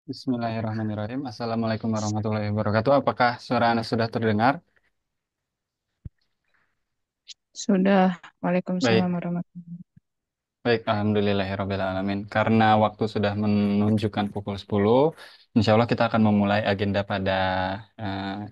Bismillahirrahmanirrahim. Assalamualaikum warahmatullahi wabarakatuh. Apakah suara Anda sudah terdengar? Sudah. Waalaikumsalam Baik, warahmatullahi. baik. Alhamdulillahirrabbilalamin. Karena waktu sudah menunjukkan pukul 10, insya Allah kita akan memulai agenda pada eh,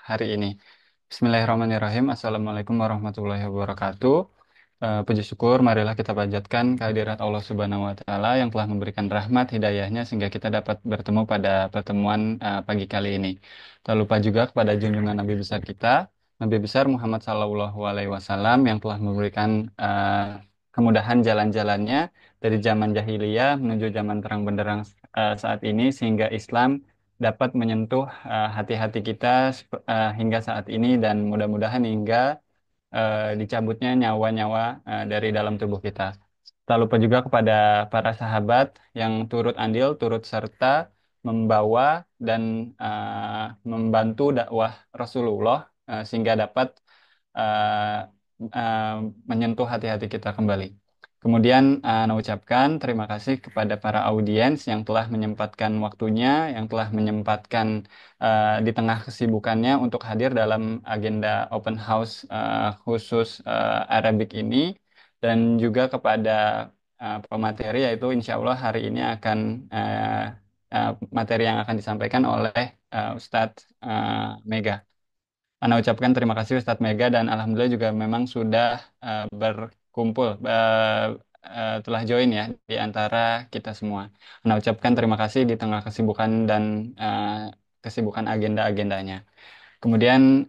hari ini. Bismillahirrahmanirrahim. Assalamualaikum warahmatullahi wabarakatuh. Puji syukur, marilah kita panjatkan kehadirat Allah Subhanahu wa Ta'ala yang telah memberikan rahmat hidayahnya sehingga kita dapat bertemu pada pertemuan pagi kali ini. Tak lupa juga kepada junjungan Nabi besar kita, Nabi besar Muhammad Sallallahu Alaihi Wasallam yang telah memberikan kemudahan jalan-jalannya dari zaman jahiliyah menuju zaman terang benderang saat ini sehingga Islam dapat menyentuh hati-hati kita hingga saat ini dan mudah-mudahan hingga dicabutnya nyawa-nyawa dari dalam tubuh kita. Tak lupa juga kepada para sahabat yang turut andil, turut serta membawa dan membantu dakwah Rasulullah sehingga dapat eh, eh, menyentuh hati-hati kita kembali. Kemudian, Ana ucapkan terima kasih kepada para audiens yang telah menyempatkan waktunya, yang telah menyempatkan di tengah kesibukannya untuk hadir dalam agenda open house khusus Arabic ini, dan juga kepada pemateri, yaitu insya Allah hari ini akan eh, materi yang akan disampaikan oleh Ustadz Mega. Ana ucapkan terima kasih Ustadz Mega dan Alhamdulillah juga memang sudah berkumpul, telah join ya di antara kita semua. Ana ucapkan terima kasih di tengah kesibukan dan kesibukan agenda-agendanya. Kemudian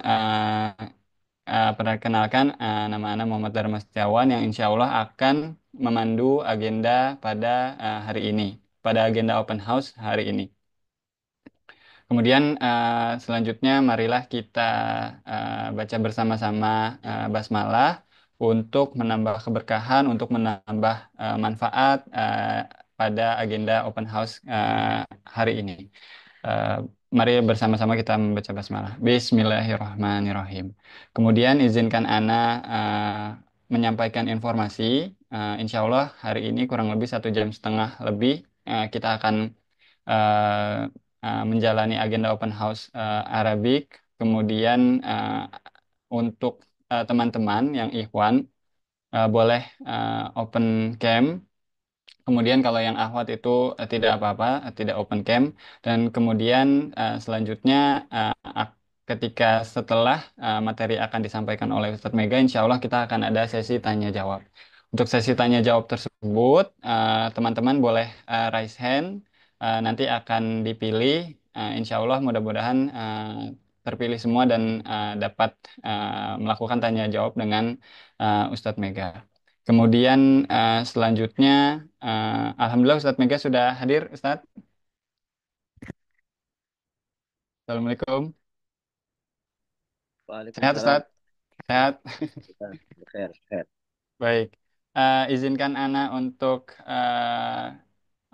perkenalkan, nama Ana Muhammad Dharma Setiawan yang insya Allah akan memandu agenda pada hari ini, pada agenda open house hari ini. Kemudian selanjutnya marilah kita baca bersama-sama basmalah untuk menambah keberkahan, untuk menambah manfaat pada agenda open house hari ini. Eh, Mari bersama-sama kita membaca basmalah. Bismillahirrahmanirrahim. Kemudian izinkan Ana menyampaikan informasi. Insya Allah hari ini kurang lebih 1,5 jam lebih kita akan eh, menjalani agenda open house Arabic. Kemudian untuk teman-teman yang ikhwan boleh open cam. Kemudian kalau yang akhwat itu tidak apa-apa, tidak open cam. Dan kemudian selanjutnya ketika setelah materi akan disampaikan oleh Ustadz Mega, insya Allah kita akan ada sesi tanya jawab. Untuk sesi tanya jawab tersebut, teman-teman boleh raise hand, nanti akan dipilih. Insya Allah mudah-mudahan terpilih semua dan dapat melakukan tanya jawab dengan Ustadz Mega. Kemudian selanjutnya, Alhamdulillah Ustadz Mega sudah hadir, Ustadz. Assalamualaikum. Sehat, Waalaikumsalam. Ustadz? Sehat. Kita Khair, khair. Baik. Izinkan Ana untuk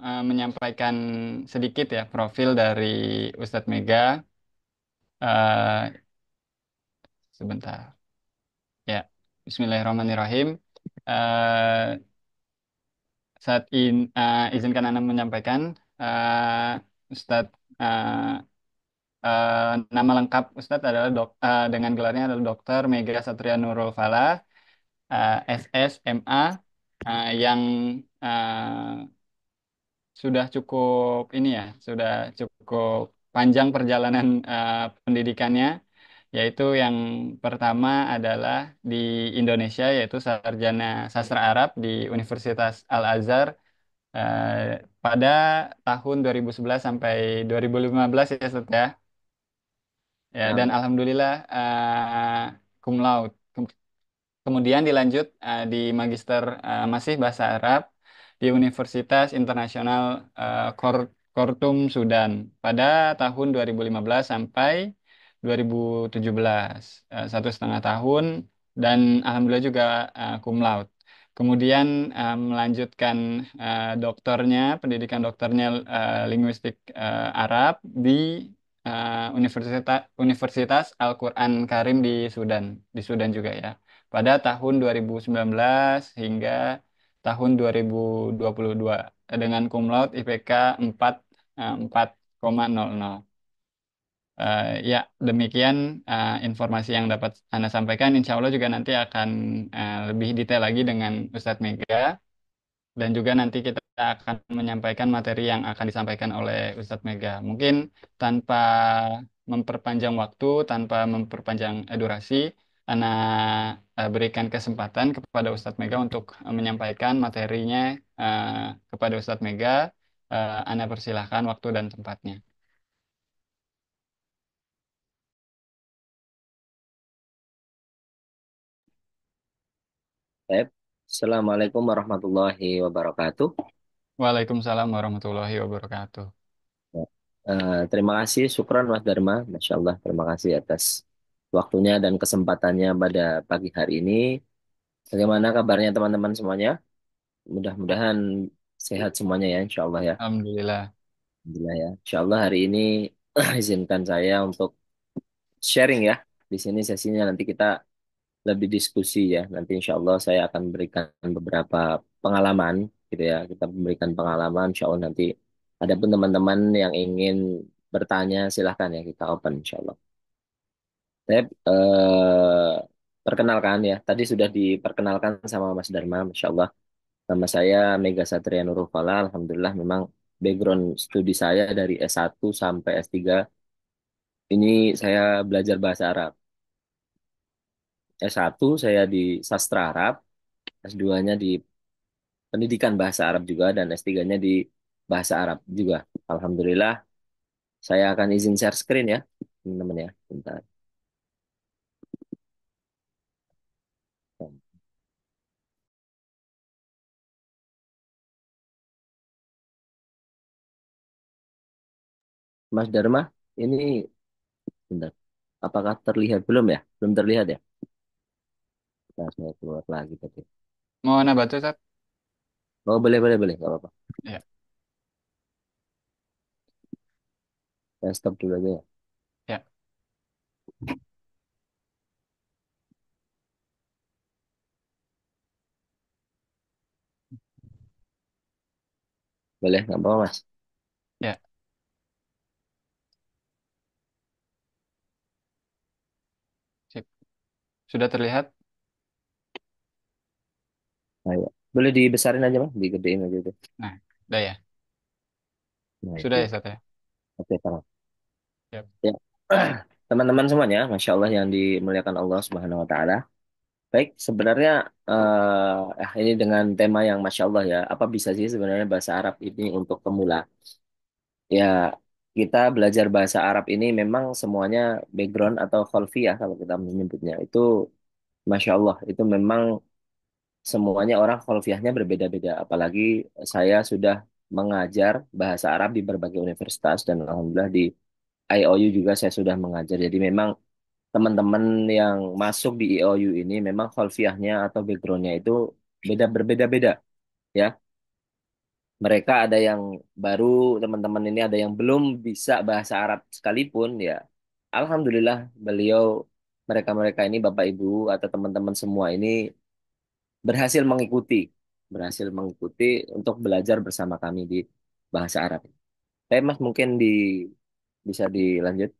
menyampaikan sedikit ya profil dari Ustadz Mega. Eh, Sebentar. Ya, Bismillahirrahmanirrahim. Eh, saat ini izinkan Ana menyampaikan Ustadz nama lengkap Ustadz adalah dengan gelarnya adalah Dokter Mega Satria Nurul Falah, SSMA, yang eh, sudah cukup ini ya, sudah cukup panjang perjalanan pendidikannya, yaitu yang pertama adalah di Indonesia, yaitu sarjana sastra Arab di Universitas Al-Azhar eh, pada tahun 2011 sampai 2015 ya, Ustadz ya. Ya, dan Nah, alhamdulillah cum laude. Kemudian dilanjut di magister masih bahasa Arab di Universitas Internasional Khartoum Sudan pada tahun 2015 sampai 2017, 1,5 tahun, dan alhamdulillah juga cum laude. Kemudian melanjutkan doktornya, pendidikan doktornya linguistik Arab di Universitas Al-Quran Karim di Sudan juga ya. Pada tahun 2019 hingga tahun 2022 dengan cum laude IPK 4 4,00. Ya, demikian informasi yang dapat Anda sampaikan. Insya Allah juga nanti akan lebih detail lagi dengan Ustadz Mega. Dan juga nanti kita akan menyampaikan materi yang akan disampaikan oleh Ustadz Mega. Mungkin tanpa memperpanjang waktu, tanpa memperpanjang durasi, Ana berikan kesempatan kepada Ustadz Mega untuk menyampaikan materinya kepada Ustadz Mega. Ana persilahkan waktu dan tempatnya. Baik. Assalamualaikum warahmatullahi wabarakatuh. Waalaikumsalam warahmatullahi wabarakatuh. Ya. Terima kasih, syukran Mas Dharma. Masya Allah, terima kasih atas waktunya dan kesempatannya pada pagi hari ini. Bagaimana kabarnya teman-teman semuanya? Mudah-mudahan sehat semuanya ya, Insya Allah ya. Alhamdulillah. Alhamdulillah ya. Insya Allah hari ini izinkan saya untuk sharing ya. Di sini sesinya nanti kita lebih diskusi ya. Nanti insya Allah saya akan berikan beberapa pengalaman gitu ya. Kita memberikan pengalaman, insya Allah nanti ada pun teman-teman yang ingin bertanya silahkan ya kita open insya Allah. Saya perkenalkan ya. Tadi sudah diperkenalkan sama Mas Dharma, Masya Allah. Nama saya Mega Satria Nurul Fala. Alhamdulillah memang background studi saya dari S1 sampai S3 ini saya belajar bahasa Arab. S1 saya di sastra Arab, S2-nya di pendidikan bahasa Arab juga dan S3-nya di bahasa Arab juga. Alhamdulillah, saya akan izin share screen ya, teman-teman ya. Bentar. Mas Dharma, ini bentar. Apakah terlihat belum ya? Belum terlihat ya? Nah, saya keluar lagi tadi. Mau Anda bantu, Ustadz? Oh, boleh, boleh, boleh. Gak apa-apa. Ya, Saya stop dulu aja ya. ya, Boleh, nggak apa-apa, Mas. ya. Sip. Sudah terlihat? Nah, ya. Boleh dibesarin aja, Mas. Digedein aja itu. Nah, udah ya. Nah, Sudah itu. ya, Ustadz ya? Oke, paham. Ya. Ya. Teman-teman semuanya, Masya Allah yang dimuliakan Allah Subhanahu Wa Taala. Baik, sebenarnya ini dengan tema yang Masya Allah ya, apa bisa sih sebenarnya bahasa Arab ini untuk pemula? Ya, kita belajar bahasa Arab ini memang semuanya background atau khalfiyah kalau kita menyebutnya. Itu Masya Allah, itu memang semuanya orang khalfiyahnya berbeda-beda. Apalagi saya sudah mengajar bahasa Arab di berbagai universitas dan Alhamdulillah di IOU juga saya sudah mengajar. Jadi memang teman-teman yang masuk di IOU ini memang khalfiyahnya atau backgroundnya itu berbeda-beda ya. Mereka ada yang baru, teman-teman ini ada yang belum bisa bahasa Arab sekalipun ya. Alhamdulillah beliau mereka-mereka ini Bapak Ibu atau teman-teman semua ini berhasil mengikuti untuk belajar bersama kami di bahasa Arab. Tapi Mas mungkin bisa dilanjut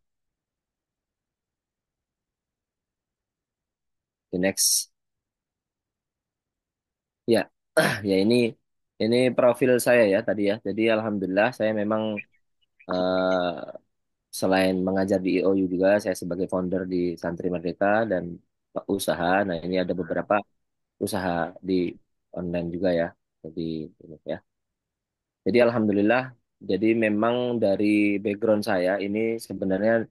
di next. Ya, ya ini profil saya ya tadi ya. Jadi alhamdulillah saya memang selain mengajar di IOU juga saya sebagai founder di Santri Merdeka dan usaha. Nah, ini ada beberapa usaha di online juga ya. Jadi ini ya. Jadi alhamdulillah jadi memang dari background saya ini sebenarnya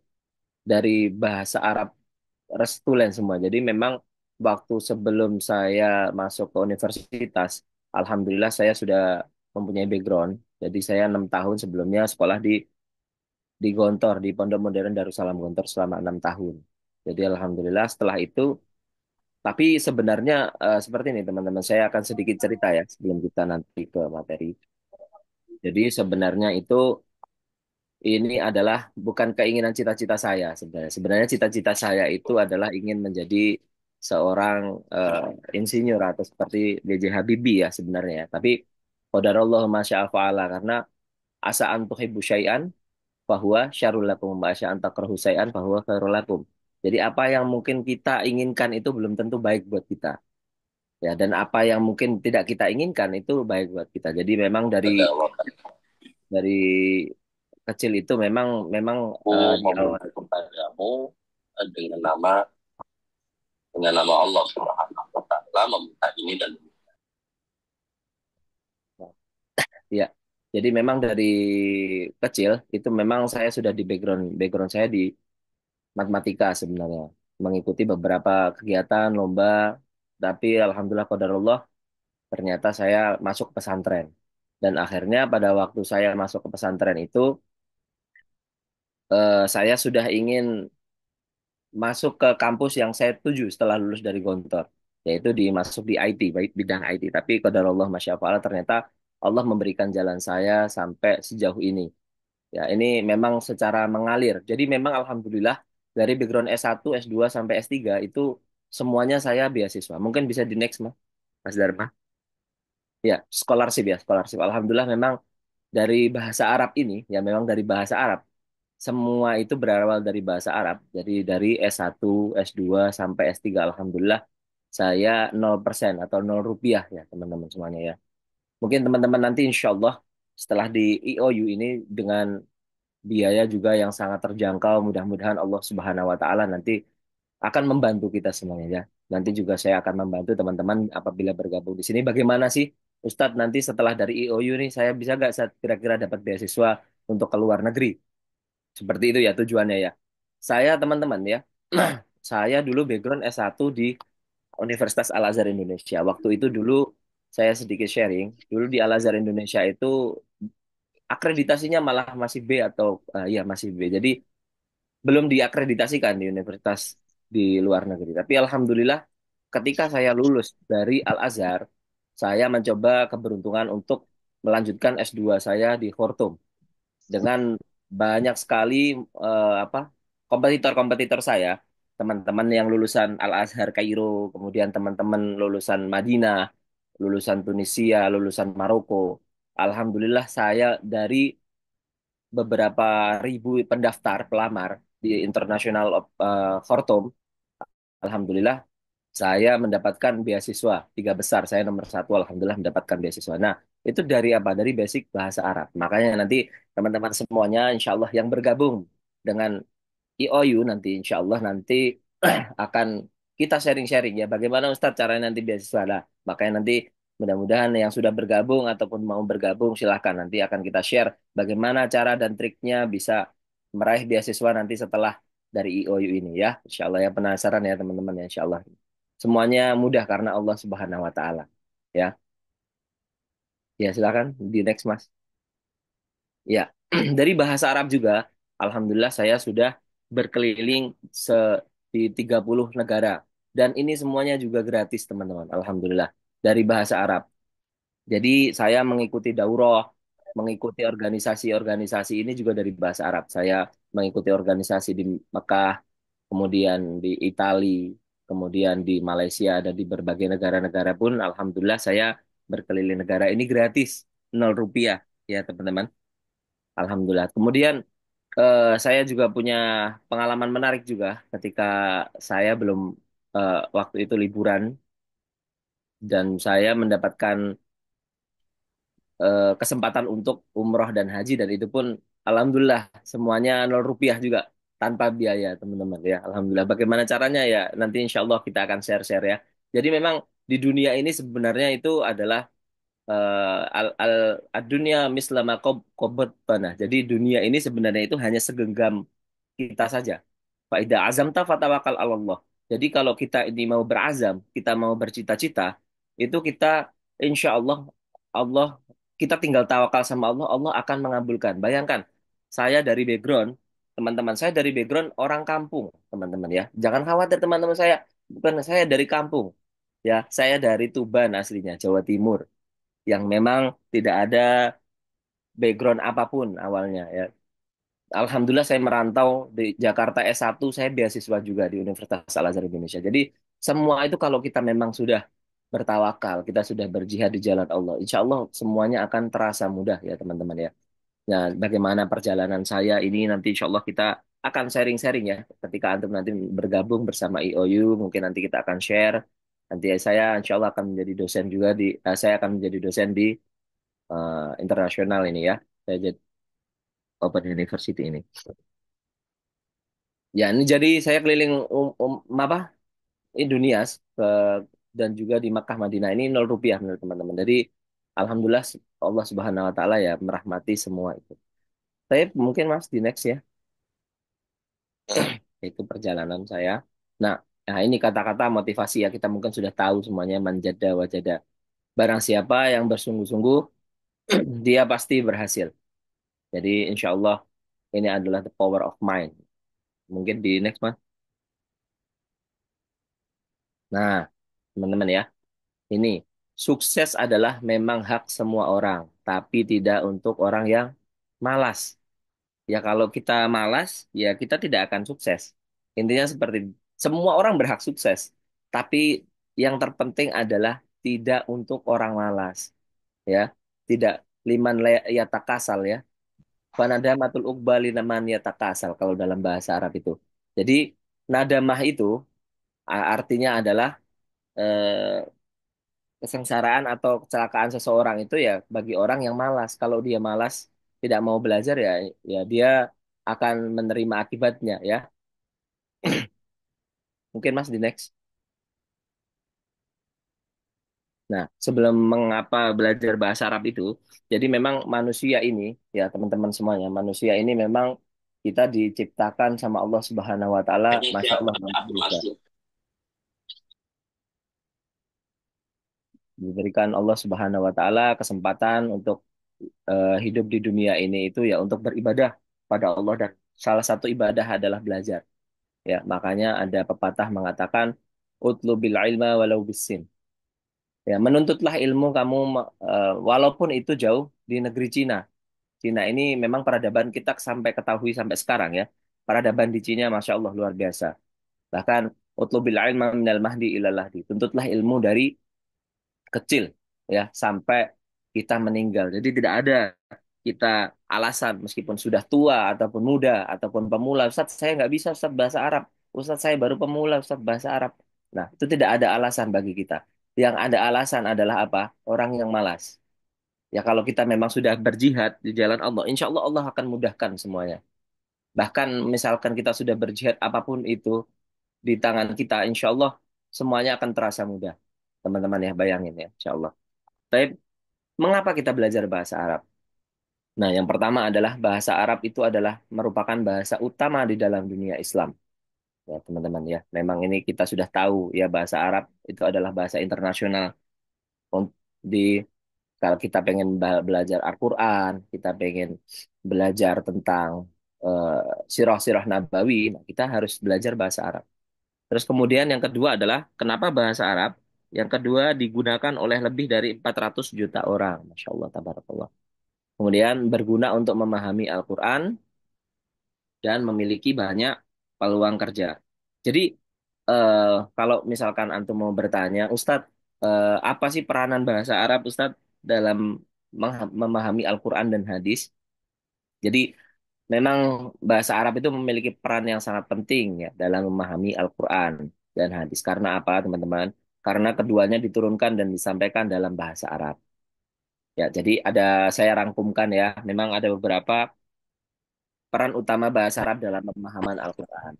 dari bahasa Arab restulen semua. Jadi memang waktu sebelum saya masuk ke universitas, alhamdulillah saya sudah mempunyai background. Jadi saya 6 tahun sebelumnya sekolah di Gontor, di Pondok Modern Darussalam Gontor selama 6 tahun. Jadi alhamdulillah setelah itu, tapi sebenarnya seperti ini teman-teman, saya akan sedikit cerita ya sebelum kita nanti ke materi. Jadi sebenarnya itu ini adalah bukan keinginan cita-cita saya sebenarnya. Sebenarnya cita-cita saya itu adalah ingin menjadi seorang insinyur atau seperti B.J. Habibie ya sebenarnya. Tapi qadarullah masya Allah karena asa an tuhibbu syai'an fahuwa syarrul lakum wa asa an takrahu syai'an fahuwa khairul lakum. Jadi apa yang mungkin kita inginkan itu belum tentu baik buat kita. Ya, dan apa yang mungkin tidak kita inginkan itu baik buat kita. Jadi memang dari kecil itu memang memang di awal. Kepadamu dengan nama Allah Subhanahu wa taala meminta ini dan Ya, jadi memang dari kecil itu memang saya sudah di background saya di matematika sebenarnya, mengikuti beberapa kegiatan lomba, tapi alhamdulillah qadarullah ternyata saya masuk pesantren. Dan akhirnya pada waktu saya masuk ke pesantren itu saya sudah ingin masuk ke kampus yang saya tuju setelah lulus dari Gontor, yaitu masuk di IT, baik bidang IT. Tapi qadarullah masya Allah ternyata Allah memberikan jalan saya sampai sejauh ini. Ya, ini memang secara mengalir. Jadi memang alhamdulillah dari background S1, S2 sampai S3 itu semuanya saya beasiswa. Mungkin bisa di next, Mas Dharma. Ya, scholarship ya, scholarship. Alhamdulillah memang dari bahasa Arab ini, ya memang dari bahasa Arab. Semua itu berawal dari bahasa Arab. Jadi dari S1, S2 sampai S3 alhamdulillah saya 0% atau 0 rupiah ya teman-teman semuanya ya. Mungkin teman-teman nanti insya Allah setelah di IOU ini dengan biaya juga yang sangat terjangkau. Mudah-mudahan Allah Subhanahu wa taala nanti akan membantu kita semuanya ya. Nanti juga saya akan membantu teman-teman apabila bergabung di sini. Bagaimana sih Ustadz nanti setelah dari IOU nih saya bisa nggak kira-kira dapat beasiswa untuk ke luar negeri? Seperti itu ya tujuannya ya. Saya teman-teman ya, saya dulu background S1 di Universitas Al-Azhar Indonesia. Waktu itu dulu saya sedikit sharing. Dulu di Al-Azhar Indonesia itu akreditasinya malah masih B atau ya masih B. Jadi belum diakreditasikan di universitas di luar negeri. Tapi alhamdulillah ketika saya lulus dari Al-Azhar, saya mencoba keberuntungan untuk melanjutkan S2 saya di Khartoum dengan banyak sekali apa kompetitor-kompetitor saya, teman-teman yang lulusan Al-Azhar Kairo, kemudian teman-teman lulusan Madinah, lulusan Tunisia, lulusan Maroko. Alhamdulillah saya dari beberapa ribu pendaftar pelamar di International Khartoum, alhamdulillah saya mendapatkan beasiswa 3 besar. Saya nomor satu, alhamdulillah mendapatkan beasiswa. Nah, itu dari apa? Dari basic bahasa Arab. Makanya nanti teman-teman semuanya, insya Allah yang bergabung dengan IOU nanti, insya Allah nanti akan kita sharing-sharing ya. Bagaimana Ustadz caranya nanti beasiswa lah. Makanya nanti mudah-mudahan yang sudah bergabung ataupun mau bergabung silahkan nanti akan kita share bagaimana cara dan triknya bisa meraih beasiswa nanti setelah dari IOU ini ya. Insya Allah ya penasaran ya teman-teman ya insya Allah. Semuanya mudah karena Allah Subhanahu wa taala. Ya. Ya, silakan di next Mas. Ya. Dari bahasa Arab juga alhamdulillah saya sudah berkeliling se di 30 negara dan ini semuanya juga gratis teman-teman. Alhamdulillah dari bahasa Arab. Jadi saya mengikuti daurah, mengikuti organisasi-organisasi ini juga dari bahasa Arab. Saya mengikuti organisasi di Mekah, kemudian di Italia, kemudian di Malaysia dan di berbagai negara-negara pun alhamdulillah saya berkeliling negara ini gratis, 0 rupiah ya teman-teman. Alhamdulillah. Kemudian saya juga punya pengalaman menarik juga ketika saya belum waktu itu liburan dan saya mendapatkan kesempatan untuk umroh dan haji dan itu pun alhamdulillah semuanya 0 rupiah juga tanpa biaya teman-teman ya alhamdulillah bagaimana caranya ya nanti insya Allah kita akan share-share ya jadi memang di dunia ini sebenarnya itu adalah al dunia mislama qobat panah jadi dunia ini sebenarnya itu hanya segenggam kita saja. Faidah azamta fatawakal Allah. Jadi kalau kita ini mau berazam, kita mau bercita-cita, itu kita insya Allah Allah kita tinggal tawakal sama Allah, Allah akan mengabulkan. Bayangkan, saya dari background teman-teman saya dari background orang kampung, teman-teman ya. Jangan khawatir teman-teman saya, bukan saya dari kampung. Ya, saya dari Tuban aslinya, Jawa Timur, yang memang tidak ada background apapun awalnya ya. Alhamdulillah saya merantau di Jakarta S1, saya beasiswa juga di Universitas Al-Azhar Indonesia. Jadi semua itu kalau kita memang sudah bertawakal, kita sudah berjihad di jalan Allah, insya Allah semuanya akan terasa mudah ya teman-teman ya. Nah, bagaimana perjalanan saya ini nanti insya Allah kita akan sharing-sharing ya. Ketika antum nanti bergabung bersama IOU, mungkin nanti kita akan share. Nanti saya insya Allah akan menjadi dosen juga saya akan menjadi dosen di internasional ini ya. Saya jadi Open University ini. Ya, ini jadi saya keliling apa? Ini dunia dan juga di Makkah Madinah ini 0 rupiah menurut teman-teman. Jadi alhamdulillah Allah Subhanahu Wa Taala ya merahmati semua itu. Saya mungkin Mas di next ya. Itu perjalanan saya. Nah, nah ini kata-kata motivasi ya kita mungkin sudah tahu semuanya manjada wajada. Barang siapa yang bersungguh-sungguh, dia pasti berhasil. Jadi insya Allah ini adalah the power of mind. Mungkin di next Mas. Nah, teman-teman ya, ini sukses adalah memang hak semua orang, tapi tidak untuk orang yang malas. Ya kalau kita malas, ya kita tidak akan sukses. Intinya seperti semua orang berhak sukses, tapi yang terpenting adalah tidak untuk orang malas, ya. Tidak liman yatakasal ya. Fanadamatul uqbali naman yatakasal kalau dalam bahasa Arab itu. Jadi nadamah itu artinya adalah eh, kesengsaraan atau kecelakaan seseorang itu ya bagi orang yang malas. Kalau dia malas tidak mau belajar ya ya dia akan menerima akibatnya ya. Mungkin Mas di next. Nah, sebelum mengapa belajar bahasa Arab itu, jadi memang manusia ini ya teman-teman semuanya, manusia ini memang kita diciptakan sama Allah Subhanahu wa taala, Ini Masya siapa Allah nih luar Abdul biasa. Aziz? Diberikan Allah Subhanahu wa taala kesempatan untuk hidup di dunia ini itu ya untuk beribadah pada Allah dan salah satu ibadah adalah belajar. Ya, makanya ada pepatah mengatakan utlubil ilma walau bisin. Ya, menuntutlah ilmu kamu walaupun itu jauh di negeri Cina. Cina ini memang peradaban kita sampai ketahui sampai sekarang ya. Peradaban di Cina Masya Allah luar biasa. Bahkan utlubil ilma minal mahdi ilal lahdi. Tuntutlah ilmu dari kecil ya sampai kita meninggal. Jadi tidak ada kita alasan meskipun sudah tua ataupun muda ataupun pemula. Ustaz saya nggak bisa Ustaz bahasa Arab. Ustaz saya baru pemula Ustaz bahasa Arab. Nah itu tidak ada alasan bagi kita. Yang ada alasan adalah apa? Orang yang malas. Ya kalau kita memang sudah berjihad di jalan Allah, insya Allah Allah akan mudahkan semuanya. Bahkan misalkan kita sudah berjihad apapun itu di tangan kita, insya Allah semuanya akan terasa mudah. Teman-teman ya bayangin ya, insya Allah. Tapi mengapa kita belajar bahasa Arab? Nah, yang pertama adalah bahasa Arab itu adalah merupakan bahasa utama di dalam dunia Islam. Ya, teman-teman ya. Memang ini kita sudah tahu ya bahasa Arab itu adalah bahasa internasional. Di kalau kita pengen belajar Al-Quran, kita pengen belajar tentang eh, sirah-sirah Nabawi, nah kita harus belajar bahasa Arab. Terus kemudian yang kedua adalah kenapa bahasa Arab? Yang kedua digunakan oleh lebih dari 400 juta orang. Masya Allah, tabarakallah. Kemudian berguna untuk memahami Al-Quran dan memiliki banyak peluang kerja. Jadi eh, kalau misalkan antum mau bertanya, Ustadz, apa sih peranan bahasa Arab, Ustadz, dalam memahami Al-Quran dan hadis? Jadi memang bahasa Arab itu memiliki peran yang sangat penting ya dalam memahami Al-Quran dan hadis. Karena apa, teman-teman? Karena keduanya diturunkan dan disampaikan dalam bahasa Arab. Ya, jadi saya rangkumkan ya. Memang ada beberapa peran utama bahasa Arab dalam pemahaman Al-Quran.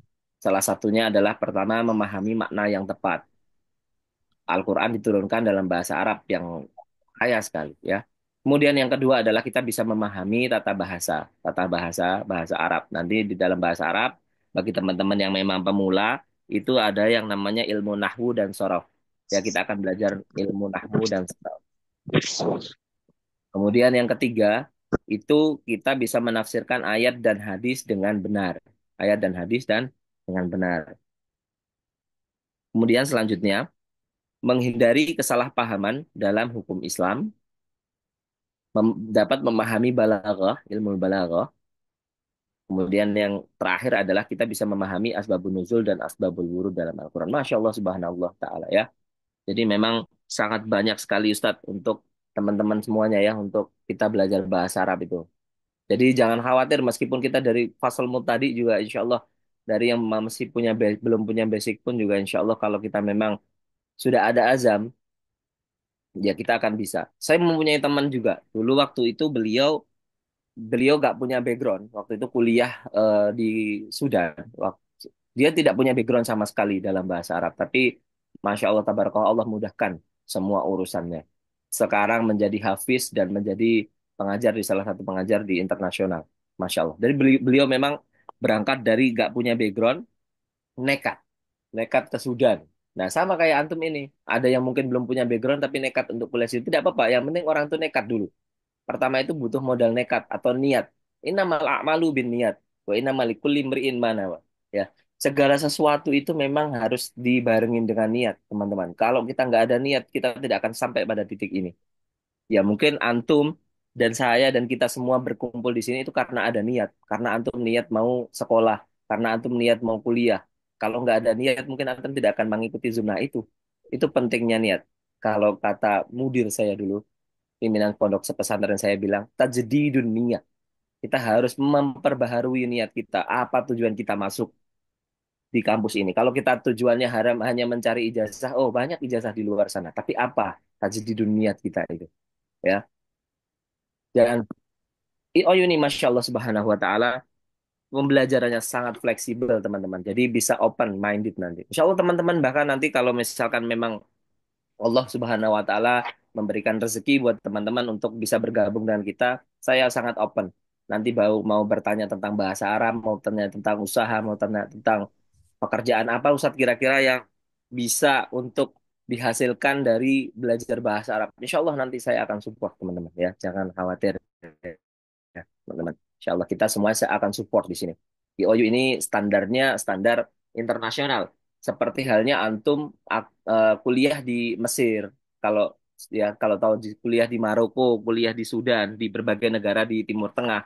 Salah satunya adalah pertama memahami makna yang tepat. Al-Quran diturunkan dalam bahasa Arab yang kaya sekali ya. Kemudian yang kedua adalah kita bisa memahami tata bahasa bahasa Arab. Nanti di dalam bahasa Arab bagi teman-teman yang memang pemula itu ada yang namanya ilmu nahwu dan sorof. Ya kita akan belajar ilmu nahwu dan sorof. Kemudian yang ketiga itu kita bisa menafsirkan ayat dan hadis dengan benar. Ayat dan hadis dan dengan benar. Kemudian selanjutnya menghindari kesalahpahaman dalam hukum Islam, dapat memahami balaghah, ilmu balaghah. Kemudian yang terakhir adalah kita bisa memahami asbabun nuzul dan asbabul wurud dalam Al-Quran. Masya Allah subhanallah ta'ala ya. Jadi memang sangat banyak sekali Ustadz untuk teman-teman semuanya ya, untuk kita belajar bahasa Arab itu. Jadi jangan khawatir meskipun kita dari fasal mut tadi juga insya Allah dari yang masih belum punya basic pun juga insya Allah kalau kita memang sudah ada azam ya kita akan bisa. Saya mempunyai teman juga dulu waktu itu beliau beliau gak punya background waktu itu kuliah di Sudan. Dia tidak punya background sama sekali dalam bahasa Arab, tapi Masya Allah, tabarakallah, Allah mudahkan semua urusannya. Sekarang menjadi hafiz dan menjadi pengajar di salah satu pengajar di internasional. Masya Allah. Dari beliau memang berangkat dari gak punya background, nekat. Nekat ke Sudan. Nah, sama kayak antum ini. Ada yang mungkin belum punya background tapi nekat untuk kuliah situ. Tidak apa-apa. Yang penting orang itu nekat dulu. Pertama itu butuh modal nekat atau niat. Innamal a'malu bin niat. Wa innamal likulli imri'in ma nawa. Ya, segala sesuatu itu memang harus dibarengin dengan niat, teman-teman. Kalau kita nggak ada niat, kita tidak akan sampai pada titik ini. Ya, mungkin antum dan saya dan kita semua berkumpul di sini itu karena ada niat. Karena antum niat mau sekolah. Karena antum niat mau kuliah. Kalau nggak ada niat, mungkin antum tidak akan mengikuti zona itu. Itu pentingnya niat. Kalau kata mudir saya dulu, pimpinan pondok pesantren saya bilang, tajdidun niat. Kita harus memperbaharui niat kita. Apa tujuan kita masuk di kampus ini? Kalau kita tujuannya haram hanya mencari ijazah, oh banyak ijazah di luar sana. Tapi apa tajdidun niat kita itu? Ya, dan IOU ini Masya Allah Subhanahu Wa Taala pembelajarannya sangat fleksibel teman-teman. Jadi bisa open minded nanti. Insya Allah teman-teman bahkan nanti kalau misalkan memang Allah Subhanahu wa taala memberikan rezeki buat teman-teman untuk bisa bergabung dengan kita. Saya sangat open. Nanti mau bertanya tentang bahasa Arab, mau tanya tentang usaha, mau tanya tentang pekerjaan apa Ustadz kira-kira yang bisa untuk dihasilkan dari belajar bahasa Arab. Insya Allah nanti saya akan support teman-teman ya. Jangan khawatir ya, teman-teman. Insya Allah kita semua saya akan support di sini. IOU ini standarnya standar internasional. Seperti halnya antum kuliah di Mesir. Kalau kalau tahu kuliah di Maroko, kuliah di Sudan, di berbagai negara di Timur Tengah.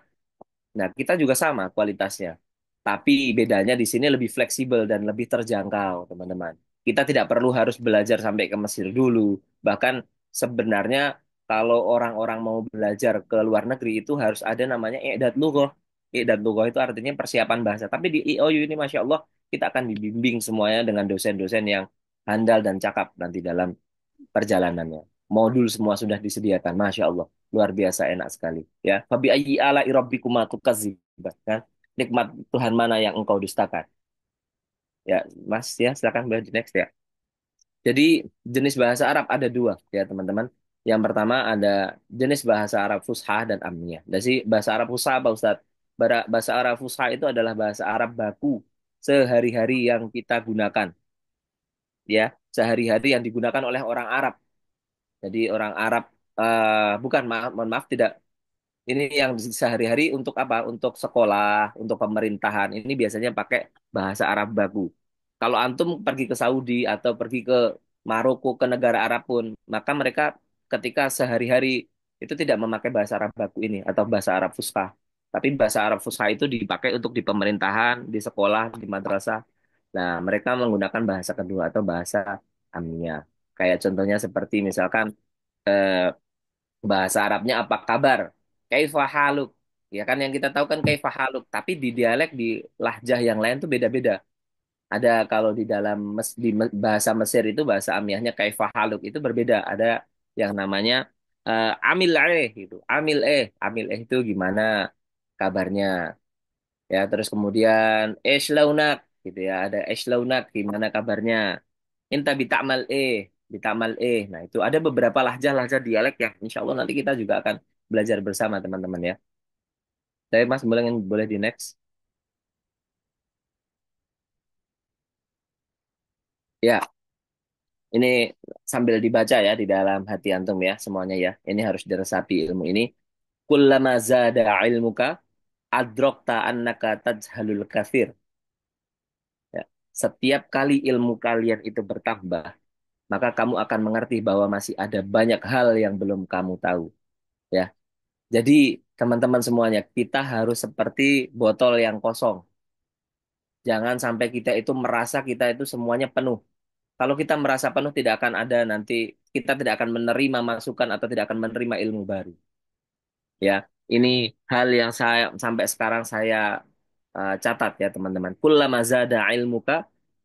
Nah, kita juga sama kualitasnya. Tapi bedanya di sini lebih fleksibel dan lebih terjangkau, teman-teman. Kita tidak perlu harus belajar sampai ke Mesir dulu. Bahkan sebenarnya kalau orang-orang mau belajar ke luar negeri itu harus ada namanya i'dad lughah. I'dad lughah itu artinya persiapan bahasa. Tapi di IOU ini Masya Allah kita akan dibimbing semuanya dengan dosen-dosen yang handal dan cakap nanti dalam perjalanannya. Modul semua sudah disediakan, Masya Allah. Luar biasa enak sekali. Ya, fabi ayyi ala rabbikuma tukazzibah, kan? Nikmat Tuhan mana yang engkau dustakan? Ya, Mas, ya silakan boleh di next ya. Jadi jenis bahasa Arab ada dua ya teman-teman. Yang pertama ada jenis bahasa Arab Fusha dan Amniyah. Jadi bahasa Arab Fusha apa Ustaz? Bahasa Arab Fusha itu adalah bahasa Arab baku sehari-hari yang kita gunakan ya, sehari-hari yang digunakan oleh orang Arab. Jadi orang Arab bukan maaf, mohon maaf tidak. Ini yang sehari-hari untuk apa? Untuk sekolah, untuk pemerintahan. Ini biasanya pakai bahasa Arab baku. Kalau antum pergi ke Saudi atau pergi ke Maroko, ke negara Arab pun, maka mereka ketika sehari-hari itu tidak memakai bahasa Arab baku ini atau bahasa Arab Fusha. Tapi bahasa Arab Fusha itu dipakai untuk di pemerintahan, di sekolah, di madrasah. Nah, mereka menggunakan bahasa kedua atau bahasa Amiyah. Kayak contohnya seperti misalkan eh, bahasa Arabnya apa kabar? Kaifa haluk. Ya kan yang kita tahu kan kaifa haluk, tapi di dialek di lahjah yang lain tuh beda-beda. Ada kalau di dalam bahasa Mesir itu bahasa amiyahnya kaifa haluk itu berbeda. Ada yang namanya amil gitu. Amil itu gimana kabarnya? Ya, terus kemudian launak gitu ya. Ada launak gimana kabarnya? Inta bitamal Nah, itu ada beberapa lahjah-lahjah dialek yang insya Allah nanti kita juga akan belajar bersama teman-teman ya. Tapi Mas boleh di next. Ya, ini sambil dibaca ya di dalam hati antum ya semuanya ya. Ini harus diresapi ilmu ini. Kullama zada ilmuka adrokta annaka tajhalul kafir. Ya. Setiap kali ilmu kalian itu bertambah, maka kamu akan mengerti bahwa masih ada banyak hal yang belum kamu tahu. Ya, jadi teman-teman semuanya, kita harus seperti botol yang kosong. Jangan sampai kita itu merasa kita itu semuanya penuh. Kalau kita merasa penuh tidak akan ada nanti kita tidak akan menerima masukan atau tidak akan menerima ilmu baru. Ya. Ini hal yang saya sampai sekarang saya catat ya teman-teman. Kullama zada ilmuka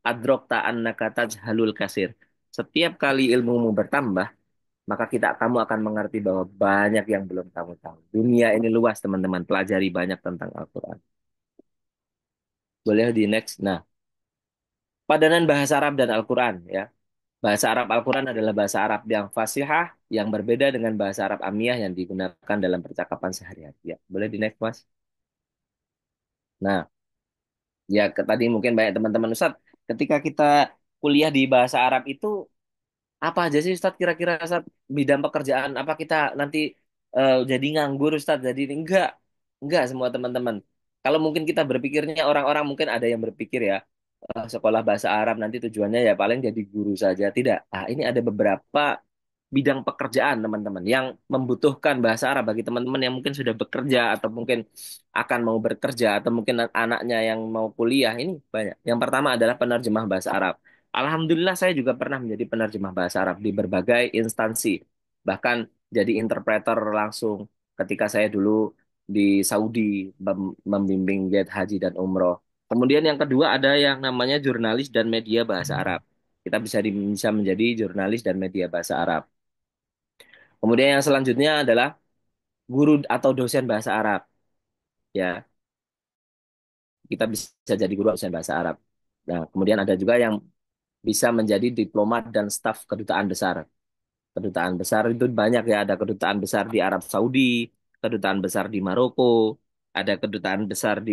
adrokta annaka tajhalul kasir. Setiap kali ilmumu bertambah, maka kamu akan mengerti bahwa banyak yang belum kamu tahu. Dunia ini luas teman-teman, pelajari banyak tentang Al-Quran. Boleh di next. Nah, padanan bahasa Arab dan Al-Quran ya. Bahasa Arab Al-Quran adalah bahasa Arab yang fasihah, yang berbeda dengan bahasa Arab Amiyah yang digunakan dalam percakapan sehari-hari. Ya, boleh di next, Mas. Nah, ya tadi mungkin banyak teman-teman Ustadz, ketika kita kuliah di bahasa Arab itu apa aja sih Ustadz kira-kira Ustadz bidang pekerjaan apa kita nanti jadi nganggur Ustadz jadi ini? Enggak semua teman-teman. Kalau mungkin kita berpikirnya orang-orang mungkin ada yang berpikir ya sekolah bahasa Arab nanti tujuannya ya paling jadi guru saja. Tidak. Ah, ini ada beberapa bidang pekerjaan teman-teman yang membutuhkan bahasa Arab bagi teman-teman yang mungkin sudah bekerja atau mungkin akan mau bekerja atau mungkin anaknya yang mau kuliah ini banyak. Yang pertama adalah penerjemah bahasa Arab. Alhamdulillah saya juga pernah menjadi penerjemah bahasa Arab di berbagai instansi. Bahkan jadi interpreter langsung ketika saya dulu di Saudi membimbing jihad haji dan umroh. Kemudian yang kedua ada yang namanya jurnalis dan media bahasa Arab. Kita bisa menjadi jurnalis dan media bahasa Arab. Kemudian yang selanjutnya adalah guru atau dosen bahasa Arab. Ya, kita bisa jadi guru atau dosen bahasa Arab. Nah, kemudian ada juga yang bisa menjadi diplomat dan staf kedutaan besar. Kedutaan besar itu banyak ya, ada kedutaan besar di Arab Saudi, kedutaan besar di Maroko, ada kedutaan besar di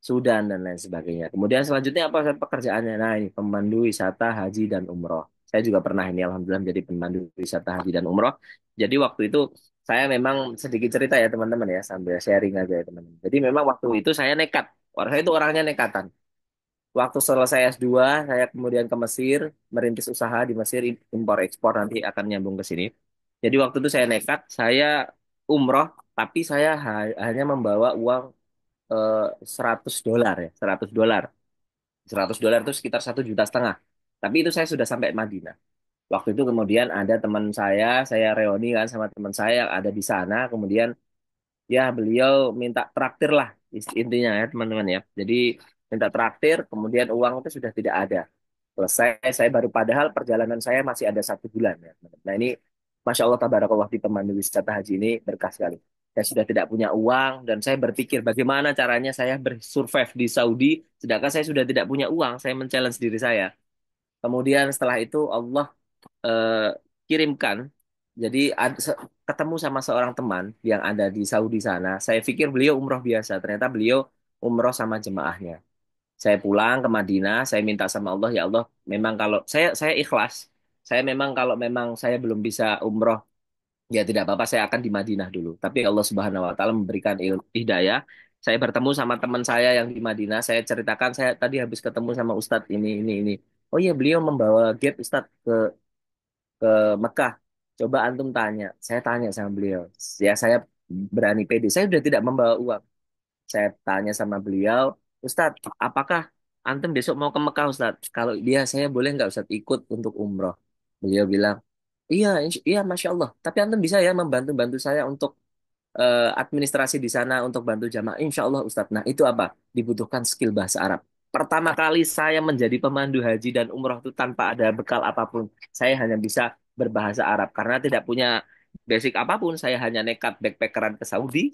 Sudan dan lain sebagainya. Kemudian selanjutnya apa pekerjaannya? Nah, ini pemandu wisata haji dan umroh. Saya juga pernah ini alhamdulillah menjadi pemandu wisata haji dan umroh. Jadi waktu itu saya memang sedikit cerita ya teman-teman ya sambil sharing aja ya teman-teman. Jadi memang waktu itu saya nekat. Orang saya itu orangnya nekatan. Waktu selesai S2, saya kemudian ke Mesir, merintis usaha di Mesir, impor ekspor nanti akan nyambung ke sini. Jadi waktu itu saya nekat, saya umroh, tapi saya hanya membawa uang eh, 100 dolar ya, 100 dolar. 100 dolar itu sekitar 1,5 juta. Tapi itu saya sudah sampai Madinah. Waktu itu kemudian ada teman saya reuni kan sama teman saya yang ada di sana, kemudian ya beliau minta traktir lah intinya ya teman-teman ya. Jadi minta traktir, kemudian uang itu sudah tidak ada. Selesai, saya baru padahal perjalanan saya masih ada 1 bulan ya. Nah ini Masya Allah tabarakallah di pemandu wisata haji ini berkah sekali. Saya sudah tidak punya uang dan saya berpikir bagaimana caranya saya bersurvive di Saudi sedangkan saya sudah tidak punya uang. Saya men-challenge diri saya. Kemudian setelah itu Allah eh, kirimkan. Jadi ketemu sama seorang teman yang ada di Saudi sana. Saya pikir beliau umroh biasa. Ternyata beliau umroh sama jemaahnya. Saya pulang ke Madinah. Saya minta sama Allah, ya Allah, memang kalau saya ikhlas. Saya memang kalau memang saya belum bisa umroh, ya tidak apa-apa. Saya akan di Madinah dulu. Tapi Allah Subhanahu Wa Taala memberikan hidayah. Saya bertemu sama teman saya yang di Madinah. Saya ceritakan saya tadi habis ketemu sama Ustadz ini. Oh iya, beliau membawa gap Ustadz ke Mekah. Coba antum tanya. Saya tanya sama beliau. Ya saya berani pede. Saya sudah tidak membawa uang. Saya tanya sama beliau, Ustadz, apakah antum besok mau ke Mekah Ustadz? Kalau dia saya boleh nggak Ustadz ikut untuk umroh? Beliau bilang, iya, iya Masya Allah. Tapi antum bisa ya membantu-bantu saya untuk administrasi di sana untuk bantu jamaah. Insya Allah Ustadz. Nah itu apa? Dibutuhkan skill bahasa Arab. Pertama kali saya menjadi pemandu haji dan umroh itu tanpa ada bekal apapun. Saya hanya bisa berbahasa Arab karena tidak punya basic apapun. Saya hanya nekat backpackeran ke Saudi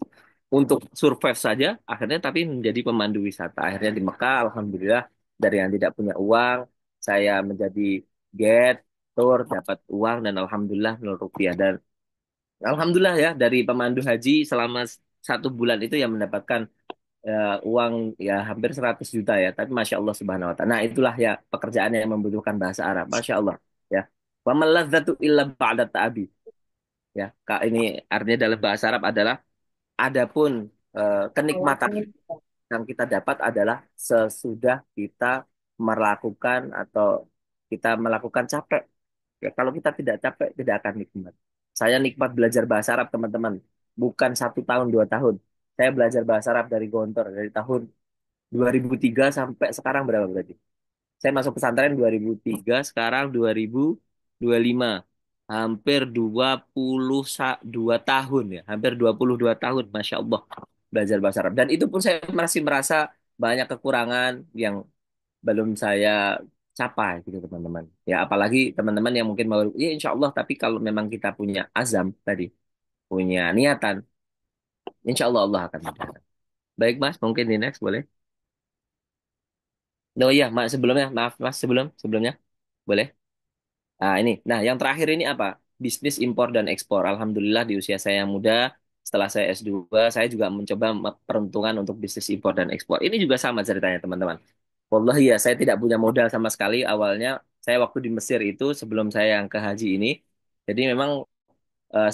untuk survive saja. Akhirnya tapi menjadi pemandu wisata. Akhirnya di Mekah, Alhamdulillah dari yang tidak punya uang, saya menjadi guide tour dapat uang dan Alhamdulillah 0 rupiah dan Alhamdulillah ya dari pemandu haji selama 1 bulan itu yang mendapatkan uang ya hampir 100 juta ya. Tapi Masya Allah Subhanahu Wa Taala. Nah itulah ya pekerjaan yang membutuhkan bahasa Arab. Masya Allah ya. Wa maladzatu illa ba'da ta'abi. Ya, Kak ini artinya dalam bahasa Arab adalah adapun kenikmatan yang kita dapat adalah sesudah kita melakukan atau kita melakukan capek. Ya, kalau kita tidak capek, tidak akan nikmat. Saya nikmat belajar bahasa Arab, teman-teman. Bukan 1 tahun, 2 tahun. Saya belajar bahasa Arab dari Gontor, dari tahun 2003 sampai sekarang berapa berarti? Saya masuk pesantren 2003, sekarang 2025. hampir 22 tahun ya, hampir 22 tahun, Masya Allah, belajar bahasa Arab. Dan itu pun saya masih merasa banyak kekurangan yang belum saya capai gitu teman-teman. Ya apalagi teman-teman yang mungkin mau, ya insya Allah, tapi kalau memang kita punya azam tadi, punya niatan, insya Allah Allah akan mudahkan. Baik Mas, mungkin di next boleh. Oh iya, Mas sebelumnya, maaf Mas sebelumnya, boleh. Nah, ini. Nah, yang terakhir ini apa? Bisnis impor dan ekspor. Alhamdulillah di usia saya yang muda, setelah saya S2, saya juga mencoba peruntungan untuk bisnis impor dan ekspor. Ini juga sama ceritanya, teman-teman. Wallahi ya, saya tidak punya modal sama sekali awalnya. Saya waktu di Mesir itu, sebelum saya yang ke haji ini, jadi memang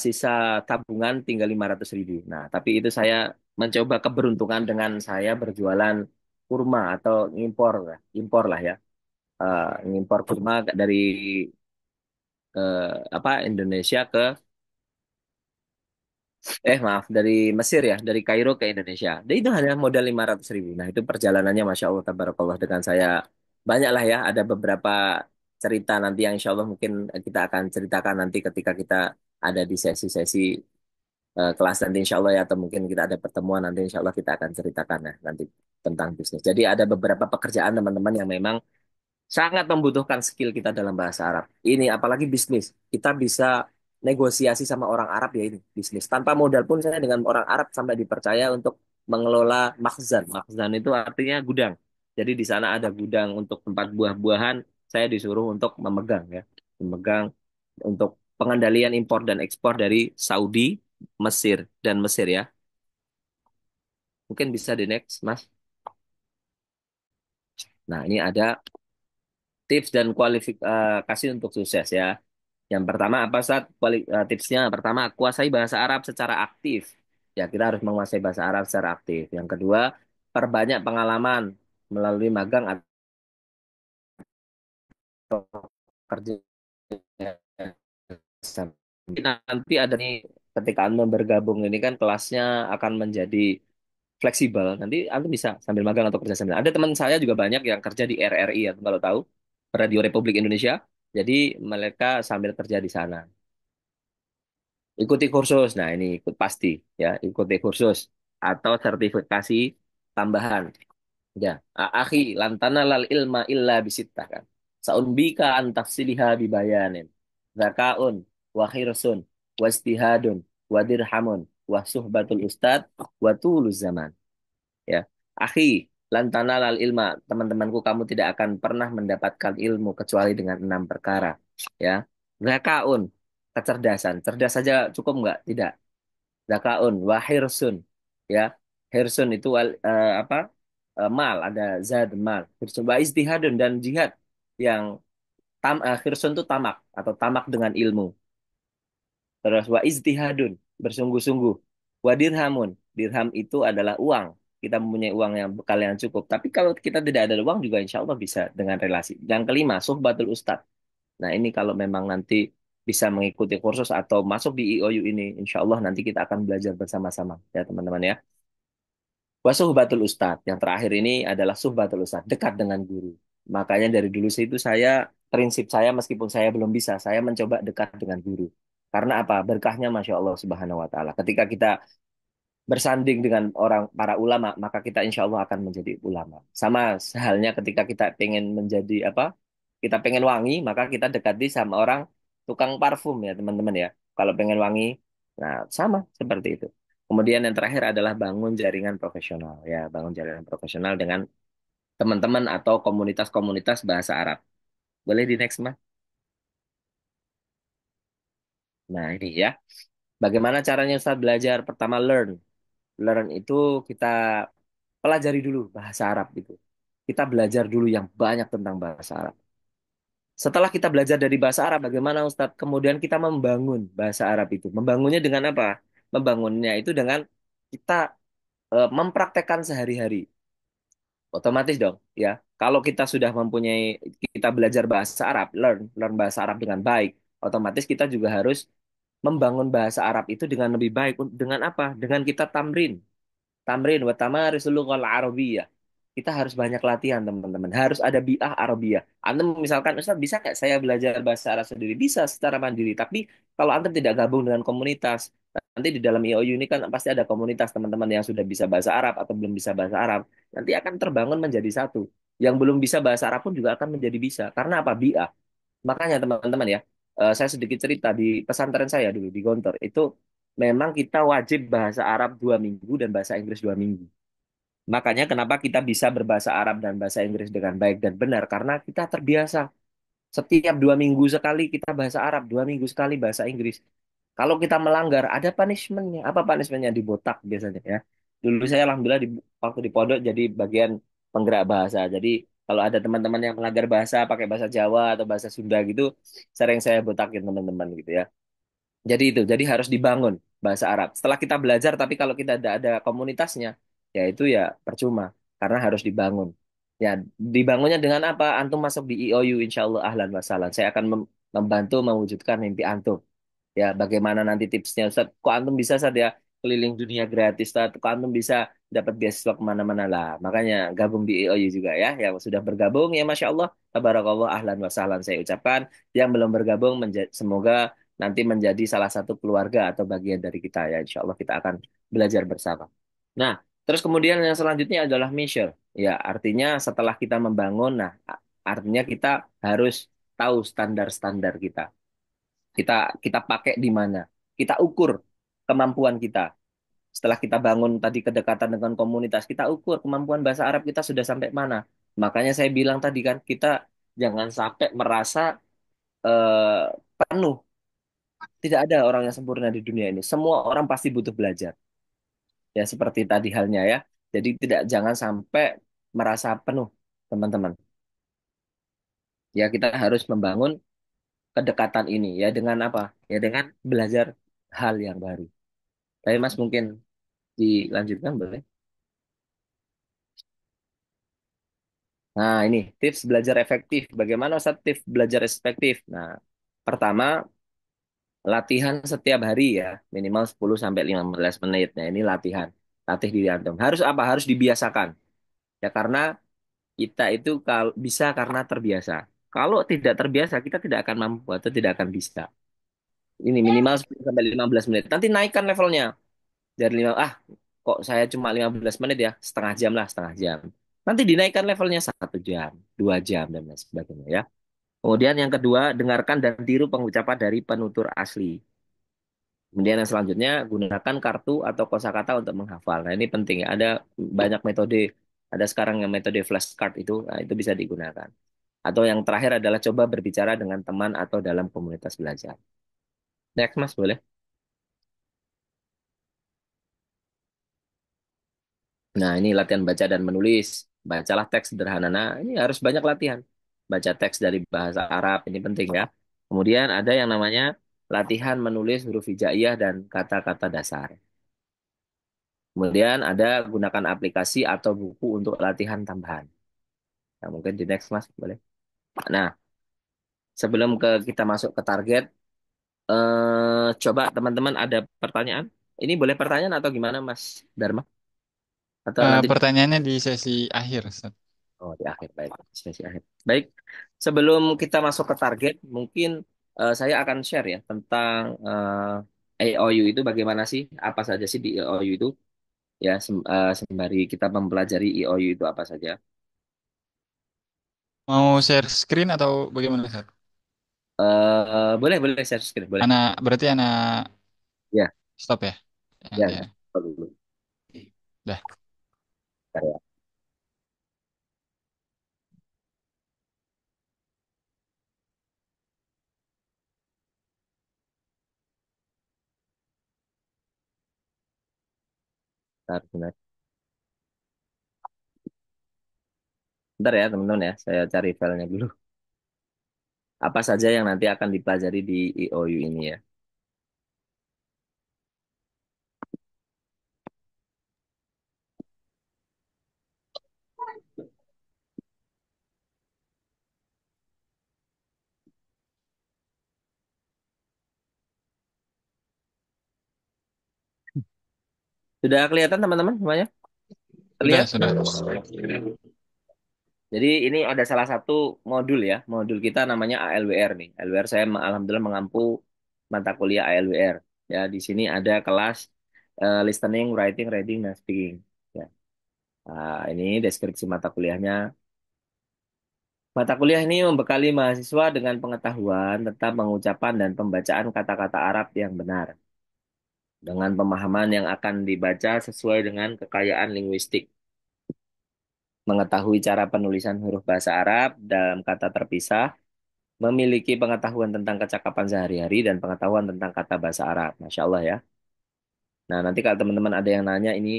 sisa tabungan tinggal 500.000. Nah, tapi itu saya mencoba keberuntungan dengan saya berjualan kurma atau impor lah ya. Ngimpor kurma dari Indonesia ke maaf dari Mesir ya, dari Kairo ke Indonesia. Dan itu hanya modal 500.000. Nah itu perjalanannya Masya Allah tabarakallah dengan saya banyak lah ya. Ada beberapa cerita nanti yang Insya Allah mungkin kita akan ceritakan nanti ketika kita ada di sesi-sesi kelas nanti Insya Allah ya, atau mungkin kita ada pertemuan nanti Insya Allah kita akan ceritakan ya nanti tentang bisnis. Jadi ada beberapa pekerjaan teman-teman yang memang sangat membutuhkan skill kita dalam bahasa Arab. Ini apalagi bisnis. Kita bisa negosiasi sama orang Arab ya ini bisnis. Tanpa modal pun saya dengan orang Arab sampai dipercaya untuk mengelola makhzan. Makhzan itu artinya gudang. Jadi di sana ada gudang untuk tempat buah-buahan. Saya disuruh untuk memegang ya. Memegang untuk pengendalian impor dan ekspor dari Saudi, Mesir, dan Mesir ya. Mungkin bisa di next, Mas. Nah, ini ada tips dan kualifikasi untuk sukses ya. Yang pertama apa Ustaz? Tipsnya pertama kuasai bahasa Arab secara aktif. Ya, kita harus menguasai bahasa Arab secara aktif. Yang kedua, perbanyak pengalaman melalui magang atau kerja. Nanti ada nih ketika Anda bergabung ini kan kelasnya akan menjadi fleksibel. Nanti Anda bisa sambil magang atau kerja sambil. Ada teman saya juga banyak yang kerja di RRI ya, kalau tahu, Radio Republik Indonesia. Jadi mereka sambil kerja di sana. Ikuti kursus. Nah, ini ikut pasti ya, ikuti kursus atau sertifikasi tambahan. Ya, akhi, lantana lal ilma illa bisittah kan. Saunbika an tafsiliha bibayanin. Zakaun wa khirsun wa istihadun wa dirhamun wa suhbatul ustad wa tuluz zaman. Ya, akhi, lantana lal ilma, teman-temanku, kamu tidak akan pernah mendapatkan ilmu kecuali dengan 6 perkara. Ya, zakaun, kecerdasan. Cerdas saja cukup nggak? Tidak. Zakaun, wahirsun. Ya, hirsun itu apa? Mal, ada zat mal. Hirsun, wa istihadun, dan jihad yang hirsun itu tamak atau tamak dengan ilmu. Terus wa ijtihadun, bersungguh-sungguh. Wa dirhamun, dirham itu adalah uang. Kita mempunyai uang yang bekal yang cukup. Tapi kalau kita tidak ada uang juga insya Allah bisa dengan relasi. Yang kelima, suhbatul ustad. Nah ini kalau memang nanti bisa mengikuti kursus atau masuk di IOU ini, insya Allah nanti kita akan belajar bersama-sama ya teman-teman ya. Wasuhbatul Ustadz. Yang terakhir ini adalah suhbatul Ustadz, dekat dengan guru. Makanya dari dulu itu saya, prinsip saya meskipun saya belum bisa, saya mencoba dekat dengan guru. Karena apa? Berkahnya Masya Allah Subhanahu wa Ta'ala. Ketika kita bersanding dengan orang para ulama, maka kita insya Allah akan menjadi ulama. Sama halnya ketika kita pengen menjadi apa? Kita pengen wangi, maka kita dekati sama orang tukang parfum ya teman-teman ya. Kalau pengen wangi, nah sama seperti itu. Kemudian yang terakhir adalah bangun jaringan profesional ya, bangun jaringan profesional dengan teman-teman atau komunitas-komunitas bahasa Arab. Boleh di next Mas? Nah ini ya. Bagaimana caranya Ustaz belajar? Pertama learn. Learn itu kita pelajari dulu bahasa Arab itu. Kita belajar dulu yang banyak tentang bahasa Arab. Setelah kita belajar dari bahasa Arab, bagaimana Ustadz? Kemudian kita membangun bahasa Arab itu. Membangunnya dengan apa? Membangunnya itu dengan kita mempraktekkan sehari-hari. Otomatis dong, ya. Kalau kita sudah mempunyai, kita belajar bahasa Arab, learn bahasa Arab dengan baik, otomatis kita juga harus membangun bahasa Arab itu dengan lebih baik. Dengan apa? Dengan kita tamrin. Tamrin wa tamaris lughal arabiyyah. kita harus banyak latihan teman-teman. Harus ada bi'ah Arabiyah. Antum misalkan, Ustaz bisa nggak saya belajar bahasa Arab sendiri? Bisa secara mandiri. Tapi kalau antum tidak gabung dengan komunitas, nanti di dalam IOU ini kan pasti ada komunitas teman-teman yang sudah bisa bahasa Arab atau belum bisa bahasa Arab. Nanti akan terbangun menjadi satu. Yang belum bisa bahasa Arab pun juga akan menjadi bisa. Karena apa? Bi'ah. Makanya teman-teman ya, saya sedikit cerita di pesantren saya dulu di Gontor. Itu memang kita wajib bahasa Arab 2 minggu dan bahasa Inggris 2 minggu. Makanya kenapa kita bisa berbahasa Arab dan bahasa Inggris dengan baik dan benar karena kita terbiasa. Setiap 2 minggu sekali kita bahasa Arab, 2 minggu sekali bahasa Inggris. Kalau kita melanggar ada punishmentnya. Apa punishmentnya? Dibotak biasanya ya. Dulu saya alhamdulillah waktu di pondok jadi bagian penggerak bahasa. Jadi kalau ada teman-teman yang melanggar bahasa pakai bahasa Jawa atau bahasa Sunda gitu, sering saya botakin teman-teman gitu ya. Jadi itu, jadi harus dibangun bahasa Arab. Setelah kita belajar, tapi kalau kita tidak ada komunitasnya, ya itu ya percuma, karena harus dibangun. Ya, dibangunnya dengan apa? Antum masuk di IOU, insya Allah ahlan wa sahlan. Saya akan membantu mewujudkan mimpi antum. Ya, bagaimana nanti tipsnya, Ustaz? Kok antum bisa, Ustaz, ya keliling dunia gratis, Ustaz? Kok antum bisa dapat beasiswa kemana-mana lah? Makanya gabung di IOU juga ya. Yang sudah bergabung, ya Masya Allah, tabarakallah, ahlan wa sahlan saya ucapkan. Yang belum bergabung, semoga nanti menjadi salah satu keluarga atau bagian dari kita ya. Insya Allah kita akan belajar bersama. Nah, terus kemudian yang selanjutnya adalah measure. Ya, artinya setelah kita membangun, nah artinya kita harus tahu standar-standar kita. Kita kita pakai di mana. Kita ukur kemampuan kita. Setelah kita bangun tadi kedekatan dengan komunitas, kita ukur kemampuan bahasa Arab kita sudah sampai mana. Makanya saya bilang tadi kan, kita jangan sampai merasa penuh. Tidak ada orang yang sempurna di dunia ini. Semua orang pasti butuh belajar. Ya seperti tadi halnya ya. Jadi jangan sampai merasa penuh, teman-teman. Ya kita harus membangun kedekatan ini ya dengan apa? Ya dengan belajar hal yang baru. Tapi Mas mungkin dilanjutkan boleh? Nah, ini tips belajar efektif. Bagaimana Ustaz tips belajar efektif? Nah, pertama, latihan setiap hari ya, minimal 10 sampai 15 menit. Nah, ini latihan. Latih diri antum. Harus apa? Harus dibiasakan. Ya karena kita itu kalau bisa karena terbiasa. Kalau tidak terbiasa, kita tidak akan mampu atau tidak akan bisa. Ini minimal 10 sampai 15 menit. Nanti naikkan levelnya. Dari kok saya cuma 15 menit ya, setengah jam lah, setengah jam. Nanti dinaikkan levelnya 1 jam, 2 jam, dan lain sebagainya ya. Kemudian yang kedua, dengarkan dan tiru pengucapan dari penutur asli. Kemudian yang selanjutnya, gunakan kartu atau kosakata untuk menghafal. Nah, ini penting ya. Ada banyak metode. Ada sekarang yang metode flashcard itu, nah, itu bisa digunakan. Atau yang terakhir adalah coba berbicara dengan teman atau dalam komunitas belajar. Next, Mas, boleh? Nah, ini latihan baca dan menulis. Bacalah teks sederhana. Nah, ini harus banyak latihan. Baca teks dari bahasa Arab, ini penting ya. Kemudian ada yang namanya latihan menulis huruf hijaiyah dan kata-kata dasar. Kemudian ada gunakan aplikasi atau buku untuk latihan tambahan. Nah, mungkin di next, Mas, boleh. Nah, sebelum kita masuk ke target, coba teman-teman ada pertanyaan? Ini boleh pertanyaan atau gimana, Mas Dharma? Atau nanti Pertanyaannya di sesi akhir, Ustaz. oh, di akhir, baik. Sesi akhir. Baik, sebelum kita masuk ke target, mungkin saya akan share ya tentang AOU itu bagaimana sih, apa saja sih di AOU itu, ya sembari kita mempelajari AOU itu apa saja. Mau share screen atau bagaimana, Ustaz? Boleh, boleh share screen, boleh. Berarti anak Ya, stop ya? ya, Ya, dulu. dah. Bentar ya, bentar, bentar. Bentar ya, teman-teman ya, saya cari filenya dulu. Apa saja yang nanti akan dipelajari di EOU ini ya. Sudah kelihatan teman-teman semuanya? Sudah, Terlihat? sudah. Jadi ini ada salah satu modul ya. Modul kita namanya ALWR nih. ALWR saya alhamdulillah mengampu mata kuliah ALWR. Ya, di sini ada kelas listening, writing, reading, dan speaking. Ya. Ini deskripsi mata kuliahnya. Mata kuliah ini membekali mahasiswa dengan pengetahuan tentang pengucapan dan pembacaan kata-kata Arab yang benar, dengan pemahaman yang akan dibaca sesuai dengan kekayaan linguistik, mengetahui cara penulisan huruf bahasa Arab dalam kata terpisah, memiliki pengetahuan tentang kecakapan sehari-hari dan pengetahuan tentang kata bahasa Arab. Masya Allah ya. Nah, nanti kalau teman-teman ada yang nanya ini,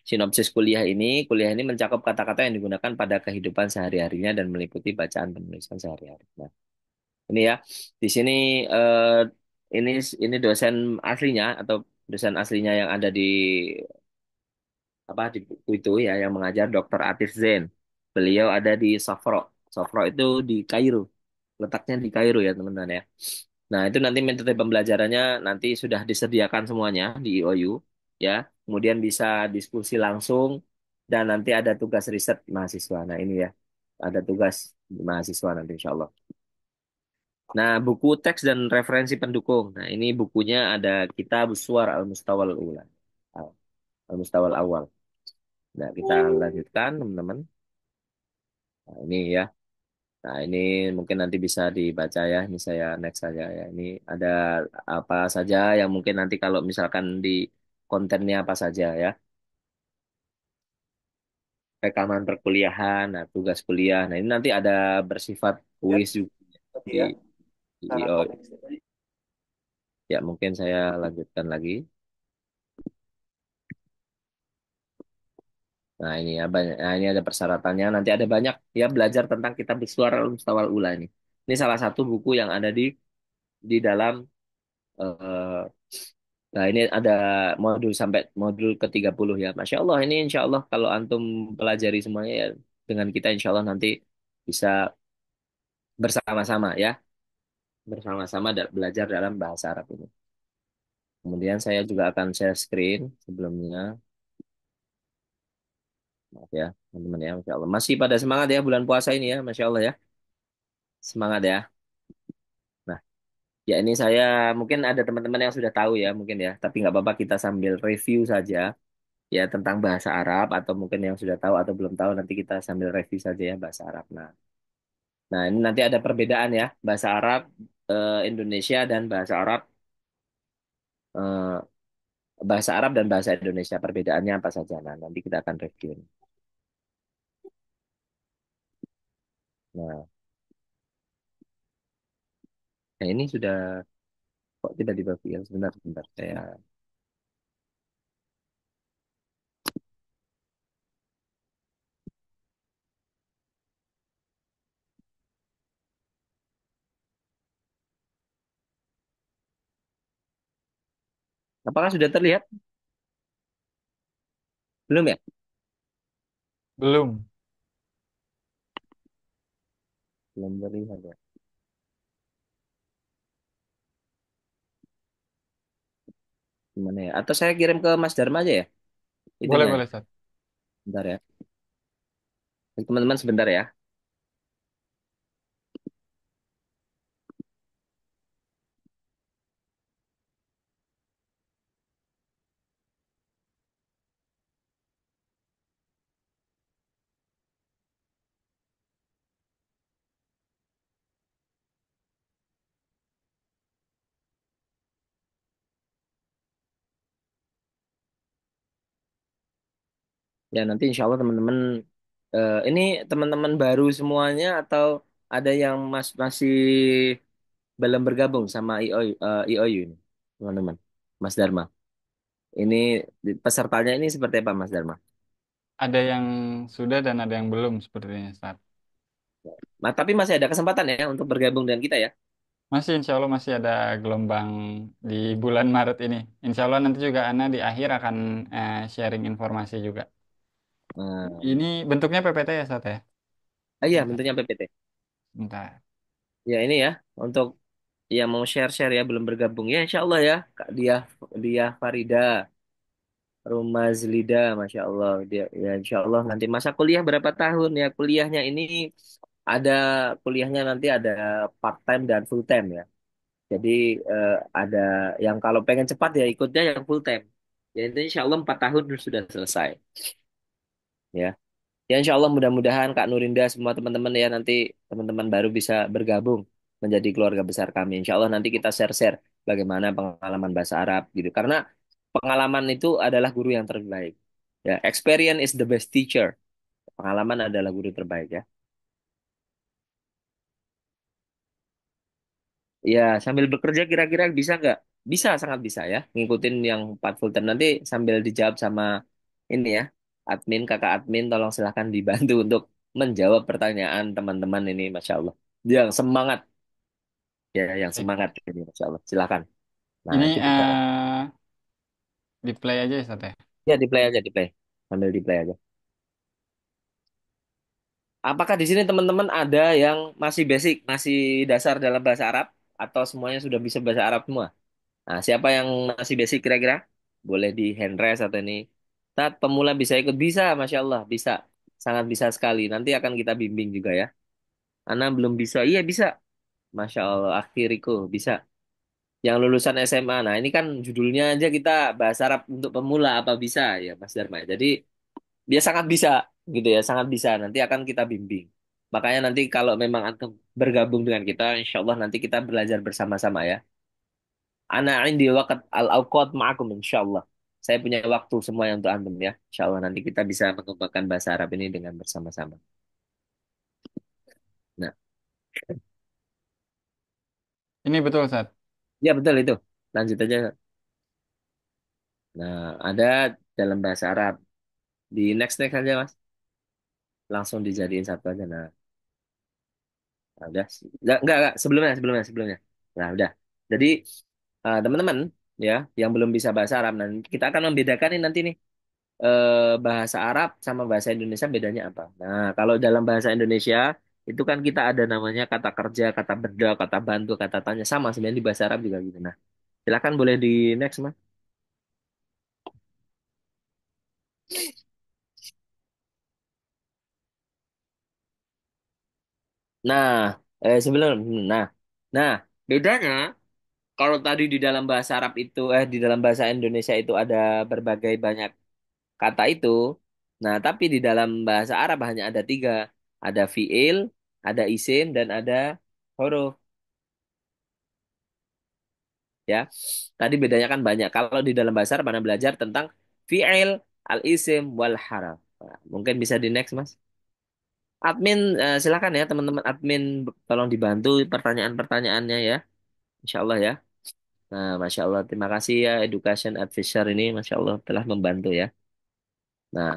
sinopsis kuliah ini mencakup kata-kata yang digunakan pada kehidupan sehari-harinya dan meliputi bacaan penulisan sehari-hari. Nah, ini ya, di sini ini ini dosen aslinya atau dosen aslinya yang ada di apa di buku itu ya yang mengajar Dr. Atif Zain. Beliau ada di Sofro. Sofro itu di Kairo. Letaknya di Kairo ya teman-teman ya. Nah, itu nanti metode pembelajarannya nanti sudah disediakan semuanya di IOU ya. Kemudian bisa diskusi langsung dan nanti ada tugas riset mahasiswa. Nah, ini ya. Ada tugas mahasiswa nanti insya Allah. Nah, buku teks dan referensi pendukung. Nah, ini bukunya ada Kitab Suwar Al-Mustawal Ula. Al-Mustawal Awal. Nah, kita lanjutkan teman-teman. Nah, ini ya. Nah, ini mungkin nanti bisa dibaca ya. Ini saya next saja ya. Ini ada apa saja yang mungkin nanti kalau misalkan di kontennya apa saja ya. Rekaman perkuliahan, nah, tugas kuliah. Nah, ini nanti ada bersifat kuis juga di, di IO. Ya, mungkin saya lanjutkan lagi. Nah, ini ya banyak. Nah, ini ada persyaratannya. Nanti ada banyak ya belajar tentang kitab Biswar Al-Mustawal Ula ini. Ini salah satu buku yang ada di dalam eh, nah, ini ada modul sampai modul ke-30 ya. Masya Allah, ini insya Allah kalau antum pelajari semuanya ya, dengan kita insya Allah nanti bisa bersama-sama ya. Bersama-sama belajar dalam bahasa Arab ini. Kemudian saya juga akan share screen sebelumnya. Maaf ya, teman-teman ya. Masya Allah. Masih pada semangat ya bulan puasa ini ya. Masya Allah ya. Semangat ya. Nah, ya ini saya mungkin ada teman-teman yang sudah tahu ya mungkin ya. Tapi nggak apa-apa kita sambil review saja ya tentang bahasa Arab atau mungkin yang sudah tahu atau belum tahu nanti kita sambil review saja ya bahasa Arab. Nah, ini nanti ada perbedaan ya bahasa Arab Indonesia dan eh, bahasa Arab dan bahasa Indonesia perbedaannya apa saja. Nah, nanti kita akan review. Nah, ini sudah kok tiba-tiba fail. Sebentar, sebentar. Saya apakah sudah terlihat? Belum ya? Belum. Belum terlihat ya. Gimana ya? Atau saya kirim ke Mas Dharma aja ya? Boleh, Itunya. boleh, Ustaz. Bentar ya. Teman-teman sebentar ya. Ya nanti insya Allah teman-teman ini teman-teman baru semuanya atau ada yang masih belum bergabung sama IOU ini, teman-teman. Mas Dharma. Ini pesertanya ini seperti apa Mas Dharma? Ada yang sudah dan ada yang belum sepertinya, Ustaz. Tapi masih ada kesempatan ya untuk bergabung dengan kita ya. Masih, insya Allah masih ada gelombang di bulan Maret ini. Insya Allah nanti juga Ana di akhir akan sharing informasi juga. Nah, Ini bentuknya PPT ya, Ustaz ya? iya Bentar, bentuknya PPT. bentar. Ya ini ya untuk yang mau share-share ya belum bergabung ya insya Allah ya Kak Dia Farida Rumah Zelida, Masya Allah. Dia, ya Insya Allah nanti masa kuliah berapa tahun ya? Kuliahnya ini ada kuliahnya nanti ada part time dan full time ya. Jadi ada yang kalau pengen cepat ya ikutnya yang full time. Ya itu Insya Allah 4 tahun sudah selesai. Ya, ya Insya Allah mudah-mudahan Kak Nurinda semua teman-teman ya nanti teman-teman baru bisa bergabung menjadi keluarga besar kami. Insya Allah nanti kita share-share bagaimana pengalaman bahasa Arab gitu. Karena pengalaman itu adalah guru yang terbaik. Ya, experience is the best teacher. Pengalaman adalah guru terbaik ya. Ya, sambil bekerja kira-kira bisa nggak? Bisa, sangat bisa ya. Ngikutin yang 4 full time nanti sambil dijawab sama ini ya. Admin, kakak admin, tolong silahkan dibantu untuk menjawab pertanyaan teman-teman ini, Masya Allah. Yang semangat, ya, yang Baik. semangat ini, Masya Allah. Silakan. Nah, Ini itu kita, di play aja ya, Sat, ya? ya di play aja, di play. Sambil di play aja. Apakah di sini teman-teman ada yang masih basic, masih dasar dalam bahasa Arab? Atau semuanya sudah bisa bahasa Arab semua? Nah, siapa yang masih basic kira-kira? Boleh di hand raise atau ini. Saat pemula bisa ikut? Bisa, Masya Allah. Bisa. Sangat bisa sekali. Nanti akan kita bimbing juga ya. Ana belum bisa. Iya, bisa. Masya Allah. Akhiriku. Bisa. Yang lulusan SMA. Nah, ini kan judulnya aja kita bahasa Arab untuk pemula. Apa bisa ya, Mas Dharma? Jadi, dia sangat bisa. Gitu ya. Sangat bisa. Nanti akan kita bimbing. Makanya nanti kalau memang antum bergabung dengan kita, Insya Allah nanti kita belajar bersama-sama ya. Ana indi waqt al-awqat ma'akum insyaallah. Saya punya waktu semua yang untuk antum ya. Insyaallah nanti kita bisa mengembangkan bahasa Arab ini dengan bersama-sama. Nah, Ini betul, Sat. ya betul itu. Lanjut aja. Nah, ada dalam bahasa Arab. Di next next aja Mas. Langsung dijadiin satu aja. Nah, udah. Enggak. Sebelumnya. Nah, udah. Jadi, teman-teman ya, yang belum bisa bahasa Arab, nanti kita akan membedakan ini nanti nih. Bahasa Arab sama bahasa Indonesia bedanya apa? Nah, kalau dalam bahasa Indonesia itu kan kita ada namanya kata kerja, kata benda, kata bantu, kata tanya sama sebenarnya di bahasa Arab juga gitu. Nah, silakan boleh di next Mas. Nah, sebelum nah, nah bedanya kalau tadi di dalam bahasa Arab itu di dalam bahasa Indonesia itu ada berbagai banyak kata itu. Nah, tapi di dalam bahasa Arab hanya ada 3. Ada fiil, ada isim, dan ada huruf. Ya. Tadi bedanya kan banyak. Kalau di dalam bahasa Arab Anda belajar tentang fi'il, al-isim, wal harf. Nah, mungkin bisa di next, Mas. Admin, silakan ya teman-teman admin tolong dibantu pertanyaan-pertanyaannya ya. Insya Allah ya. Nah, Masya Allah. Terima kasih ya Education Advisor ini. Masya Allah telah membantu ya. Nah,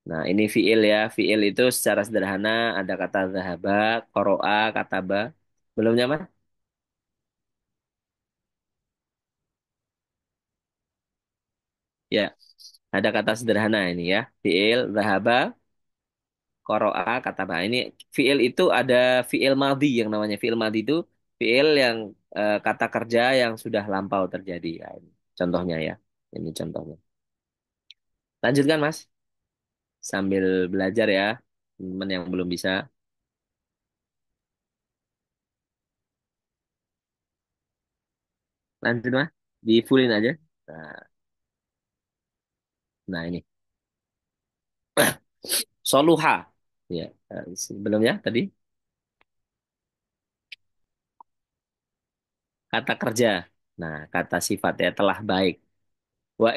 nah ini fi'il ya. Fi'il itu secara sederhana ada kata zahaba, qoro'a, kataba. Belumnya, Mas? Ya, ada kata sederhana ini ya. Fi'il, zahaba, Qoro'a kata bah. Ini fiil itu ada fiil madhi yang namanya fiil madhi itu fiil yang kata kerja yang sudah lampau terjadi. Ya, ini contohnya ya. Ini contohnya. Lanjutkan Mas sambil belajar ya. Teman yang belum bisa. Lanjut Mas. Di fullin aja. Nah, nah ini. Soluha. Ya, sebelumnya tadi kata kerja. Nah, kata sifat ya telah baik. Wa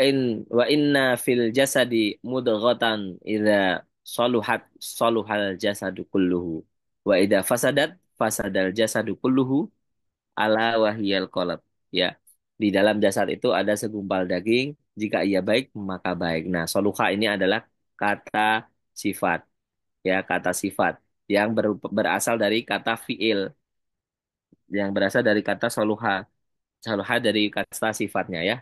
inna fil jasadi mudghatan idza saluhat saluhal jasadu kulluhu wa idza fasadat fasadal jasadu kulluhu ala wahiyal qalb ya di dalam jasad itu ada segumpal daging jika ia baik maka baik. Nah soluha ini adalah kata sifat ya kata sifat yang berasal dari kata fiil yang berasal dari kata soluha soluha dari kata sifatnya ya.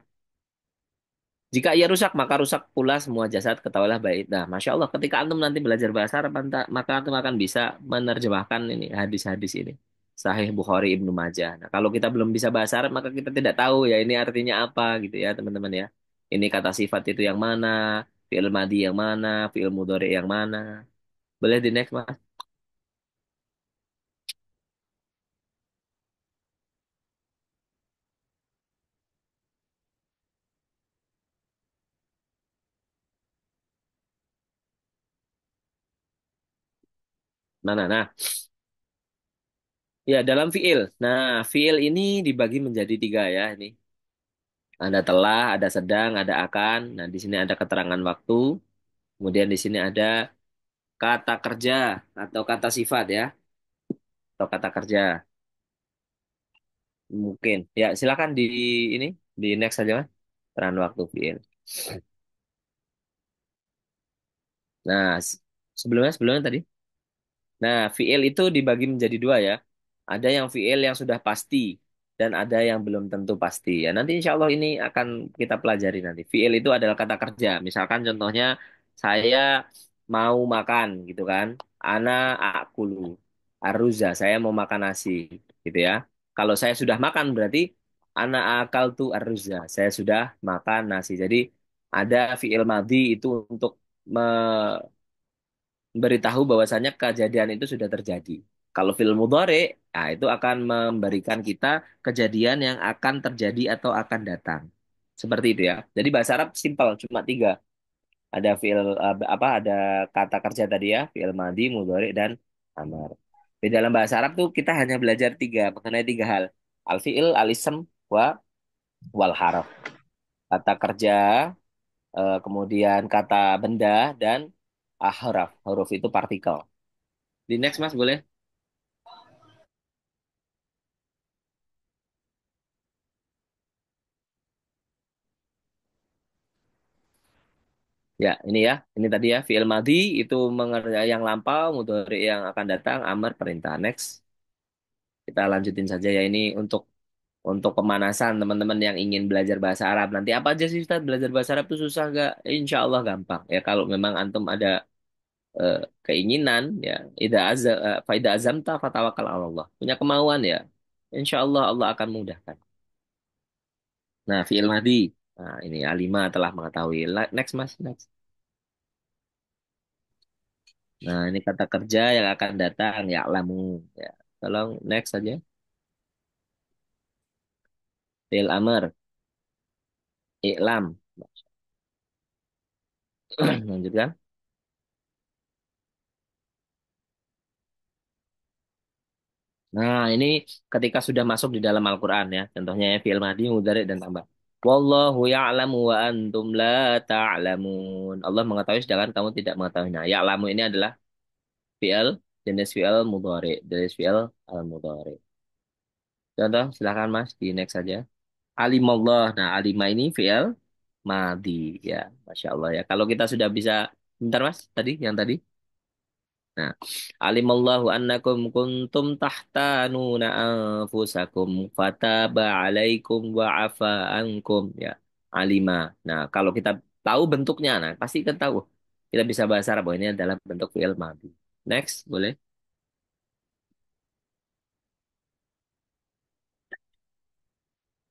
Jika ia rusak, maka rusak pula semua jasad, ketahuilah baik. Nah, Masya Allah, ketika antum nanti belajar bahasa Arab, maka antum akan bisa menerjemahkan ini hadis-hadis ini. Sahih Bukhari Ibnu Majah. Nah, kalau kita belum bisa bahasa Arab, maka kita tidak tahu ya ini artinya apa gitu ya, teman-teman ya. Ini kata sifat itu yang mana, fi'il madi yang mana, fi'il mudhari yang mana. Boleh di next, Mas? Mana? Nah, ya dalam fi'il. Nah, fi'il ini dibagi menjadi tiga ya. Ini ada telah, ada sedang, ada akan. Nah, di sini ada keterangan waktu. Kemudian di sini ada kata kerja atau kata sifat ya, atau kata kerja. Mungkin. Ya, silakan di ini di next saja, Mas. Keterangan waktu fi'il. Nah, sebelumnya tadi. Nah, fiil itu dibagi menjadi dua ya. Ada yang fiil yang sudah pasti dan ada yang belum tentu pasti. Ya, nanti insya Allah ini akan kita pelajari nanti. Fiil itu adalah kata kerja. Misalkan contohnya saya mau makan gitu kan. Ana akulu. Aruza, saya mau makan nasi gitu ya. Kalau saya sudah makan berarti ana akal tu aruza. Saya sudah makan nasi. Jadi ada fiil madhi itu untuk memberitahu bahwasanya kejadian itu sudah terjadi. Kalau film mudhari, nah itu akan memberikan kita kejadian yang akan terjadi atau akan datang. Seperti itu ya. Jadi bahasa Arab simpel, cuma tiga. Ada apa? Ada kata kerja tadi ya, fi'il madi, mudhari, dan amar. Di dalam bahasa Arab tuh kita hanya belajar tiga mengenai tiga hal. Al-fi'il, al-ism, wal harf. Kata kerja, kemudian kata benda, dan huruf. Huruf itu partikel. Di next Mas boleh? Ya, ini ya. Ini tadi ya, fi'il madhi itu yang lampau, mudhari yang akan datang, amar perintah. Next, kita lanjutin saja ya ini untuk pemanasan teman-teman yang ingin belajar bahasa Arab. Nanti apa aja sih Ustaz? Belajar bahasa Arab itu susah nggak? Insya Allah gampang. Ya kalau memang antum ada eh, keinginan ya, faida azamta fatawakal ala Allah. Punya kemauan ya. Insya Allah Allah akan mudahkan. Nah, fi'il madhi. Nah, ini Alima telah mengetahui. Next Mas, next. Nah, ini kata kerja yang akan datang, ya lamu. Ya, tolong next saja. Fil amr, i'lam. Lanjutkan. Nah, ini ketika sudah masuk di dalam Al-Quran ya. Contohnya ya, fi'il madhi, mudhari, dan tambah. Wallahu ya'lamu wa antum la ta'lamun. Allah mengetahui sedangkan kamu tidak mengetahui. Nah, ya'lamu ini adalah fi'il, jenis fi'il mudhari, jenis fi'il al-mudhari. Contoh, silakan Mas, di next saja. Alimallah. Nah, alima ini fi'il madi ya, masya Allah ya. Kalau kita sudah bisa, bentar mas, tadi yang tadi. Nah, alimallahu annakum kuntum tahtanuna anfusakum fataba alaikum wa afa ankum ya. Alima. Nah, kalau kita tahu bentuknya, nah pasti kita tahu. Kita bisa bahasa Arab bahwa ini adalah bentuk fi'il madi. Next, boleh.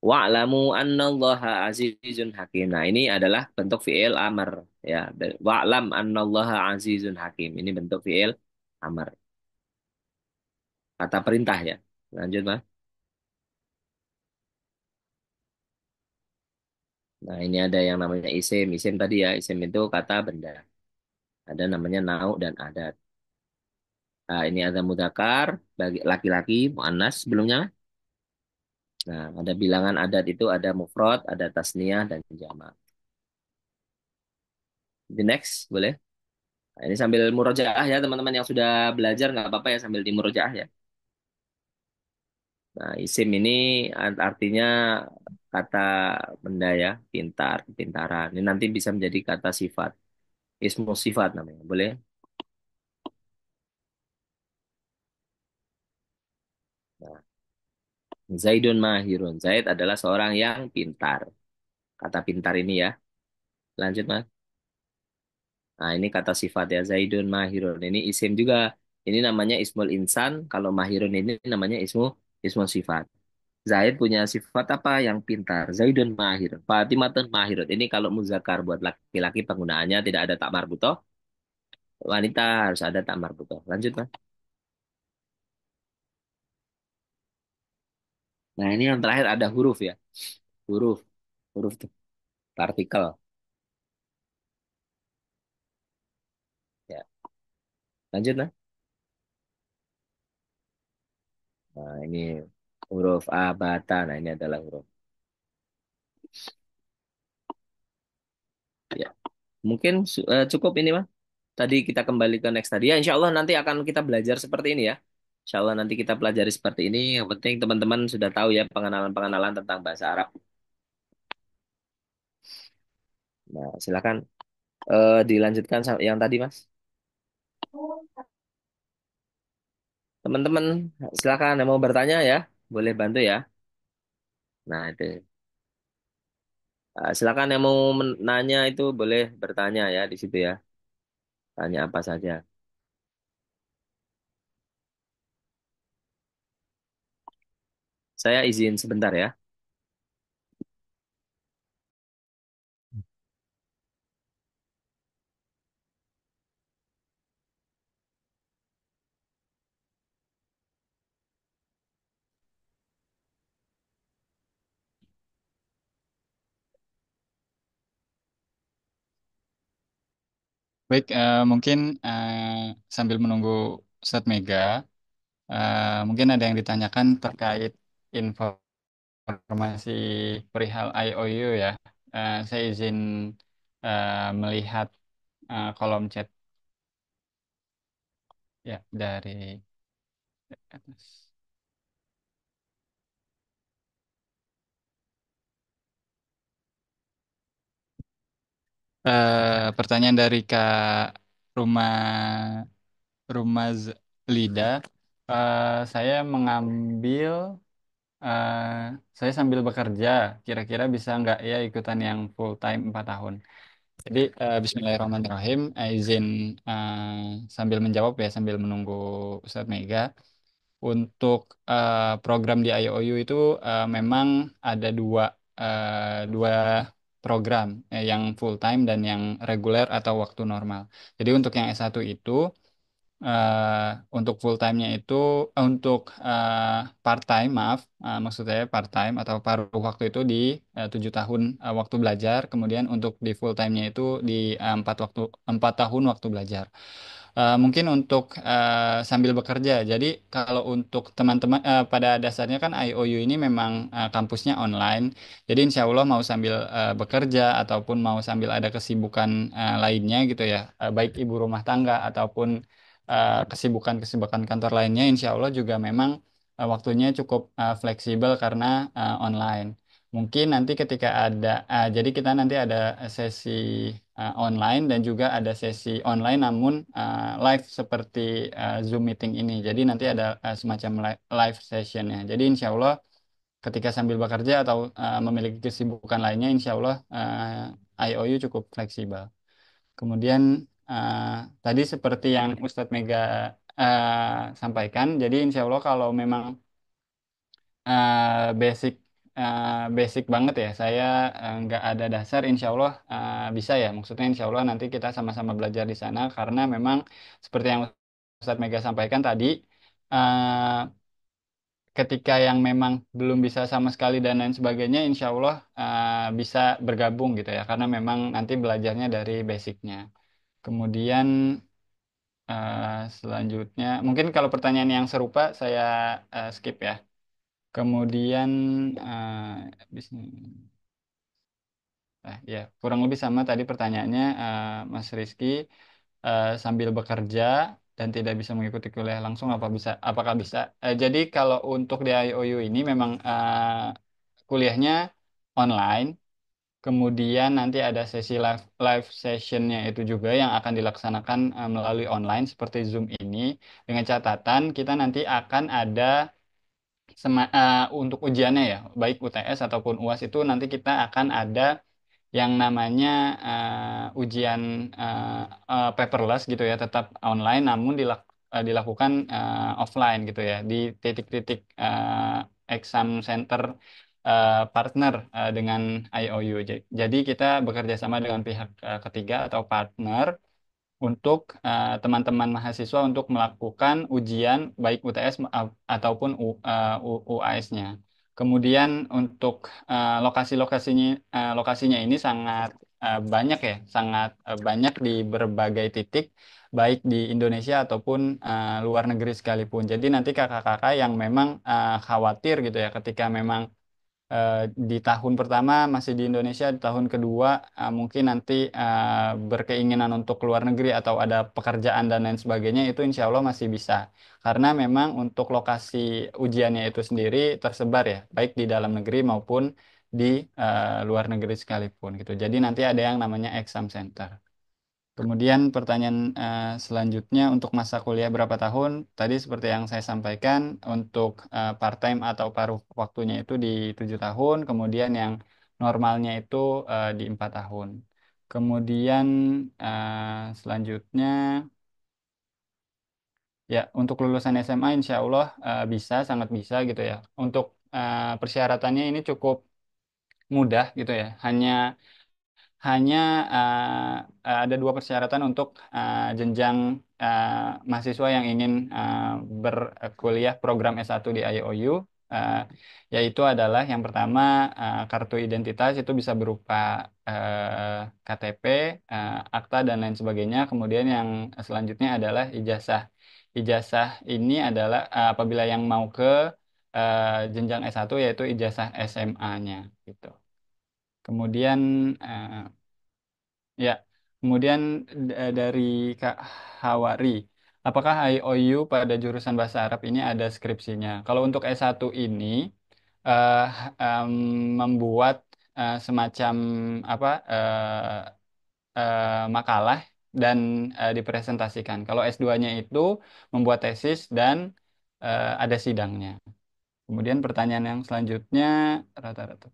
Wa'lamu annallaha azizun hakim. Nah, ini adalah bentuk fi'il amr ya. Wa'lam annallaha azizun hakim. Ini bentuk fi'il amr. Kata perintah ya. Lanjut, Mas. Nah, ini ada yang namanya isim. Isim tadi ya, isim itu kata benda. Ada namanya nau dan adat. Nah, ini ada mudakar bagi laki-laki, muannas sebelumnya. Nah, ada bilangan adat itu ada mufrad, ada tasniyah dan jamak. The next, boleh? Nah, ini sambil murojaah ya, teman-teman yang sudah belajar nggak apa-apa ya sambil di murojaah ya. Nah, isim ini artinya kata benda ya, pintar, kepintaran. Ini nanti bisa menjadi kata sifat, ismu sifat namanya. Boleh? Nah, Zaidun mahirun. Zaid adalah seorang yang pintar. Kata pintar ini ya. Lanjut, Mas. Nah, ini kata sifat ya, Zaidun mahirun. Ini isim juga. Ini namanya ismul insan. Kalau mahirun ini namanya ismu sifat. Zaid punya sifat apa yang pintar? Zaidun mahir. Fatimatun mahirun. Ini kalau muzakkar buat laki-laki penggunaannya tidak ada tak marbutoh. Wanita harus ada tak marbutoh. Lanjut, Mas. Nah, ini yang terakhir ada huruf ya. Huruf. Huruf tuh. Partikel. Ya. Lanjut, Mas. Nah, ini huruf A, bata. Nah, ini adalah huruf. Ya. Mungkin cukup ini, Mas. Tadi kita kembali ke next tadi. Ya, insya Allah nanti akan kita belajar seperti ini ya. Insya Allah nanti kita pelajari seperti ini. Yang penting teman-teman sudah tahu ya pengenalan-pengenalan tentang bahasa Arab. Nah, silakan dilanjutkan yang tadi, Mas. Teman-teman, silakan yang mau bertanya ya. Boleh bantu ya. Nah, itu. Silakan yang mau nanya itu boleh bertanya ya di situ ya. Tanya apa saja. Saya izin sebentar ya. Baik, mungkin sambil menunggu Ustadz Mega, mungkin ada yang ditanyakan terkait informasi perihal IOU ya. Saya izin melihat kolom chat ya dari atas. Pertanyaan dari Kak Rumah Rumah Lida. Saya mengambil, eh, saya sambil bekerja. Kira-kira bisa nggak ya ikutan yang full time 4 tahun? Jadi Bismillahirrahmanirrahim. Izin sambil menjawab ya sambil menunggu Ustadz Mega. Untuk program di IOU itu memang ada dua program yang full time dan yang reguler atau waktu normal. Jadi untuk yang S1 itu untuk full time-nya itu untuk part time, maaf, maksud saya part time atau paruh waktu itu di 7 tahun waktu belajar, kemudian untuk di full time-nya itu di 4 tahun waktu belajar. Mungkin untuk sambil bekerja. Jadi kalau untuk teman-teman pada dasarnya kan IOU ini memang kampusnya online. Jadi insya Allah mau sambil bekerja ataupun mau sambil ada kesibukan lainnya gitu ya, baik ibu rumah tangga ataupun kesibukan-kesibukan kantor lainnya, insya Allah juga memang waktunya cukup fleksibel karena online. Mungkin nanti ketika ada, jadi kita nanti ada sesi online dan juga ada sesi online namun live seperti Zoom meeting ini. Jadi nanti ada semacam live sessionnya. Jadi insya Allah ketika sambil bekerja atau memiliki kesibukan lainnya, insya Allah IOU cukup fleksibel. Kemudian tadi seperti yang Ustadz Mega sampaikan, jadi insya Allah kalau memang basic basic banget ya, saya nggak ada dasar, insya Allah bisa ya. Maksudnya insya Allah nanti kita sama-sama belajar di sana karena memang seperti yang Ustadz Mega sampaikan tadi, eh, ketika yang memang belum bisa sama sekali dan lain sebagainya, insya Allah bisa bergabung gitu ya, karena memang nanti belajarnya dari basicnya. Kemudian selanjutnya, mungkin kalau pertanyaan yang serupa saya skip ya. Kemudian ya kurang lebih sama tadi pertanyaannya Mas Rizky, sambil bekerja dan tidak bisa mengikuti kuliah langsung apakah bisa? Jadi kalau untuk di IOU ini memang kuliahnya online. Kemudian nanti ada sesi live sessionnya itu juga yang akan dilaksanakan melalui online seperti Zoom ini. Dengan catatan kita nanti akan ada untuk ujiannya ya, baik UTS ataupun UAS itu nanti kita akan ada yang namanya ujian paperless gitu ya, tetap online namun dilakukan offline gitu ya di titik-titik exam center partner dengan IOU. Jadi kita bekerja sama dengan pihak ketiga atau partner untuk teman-teman mahasiswa untuk melakukan ujian baik UTS ataupun UAS-nya. Kemudian untuk lokasinya ini sangat banyak ya, sangat banyak di berbagai titik, baik di Indonesia ataupun luar negeri sekalipun. Jadi nanti kakak-kakak yang memang khawatir gitu ya, ketika memang eh, di tahun pertama masih di Indonesia, di tahun kedua mungkin nanti berkeinginan untuk keluar negeri atau ada pekerjaan dan lain sebagainya, itu insya Allah masih bisa. Karena memang untuk lokasi ujiannya itu sendiri tersebar ya, baik di dalam negeri maupun di luar negeri sekalipun gitu. Jadi nanti ada yang namanya exam center. Kemudian pertanyaan selanjutnya untuk masa kuliah berapa tahun? Tadi seperti yang saya sampaikan untuk part-time atau paruh waktunya itu di 7 tahun, kemudian yang normalnya itu di 4 tahun. Kemudian selanjutnya ya untuk lulusan SMA insya Allah bisa, sangat bisa gitu ya. Untuk persyaratannya ini cukup mudah gitu ya. Hanya ada dua persyaratan untuk jenjang mahasiswa yang ingin berkuliah program S1 di IOU, eh, yaitu adalah yang pertama kartu identitas itu bisa berupa KTP, akta dan lain sebagainya. Kemudian yang selanjutnya adalah ijazah. Ijazah ini adalah apabila yang mau ke jenjang S1 yaitu ijazah SMA-nya gitu. Kemudian eh, ya, kemudian dari Kak Hawari, apakah IOU pada jurusan bahasa Arab ini ada skripsinya? Kalau untuk S1 ini eh, em, membuat semacam apa makalah dan dipresentasikan. Kalau S2-nya itu membuat tesis dan ada sidangnya. Kemudian pertanyaan yang selanjutnya rata-rata.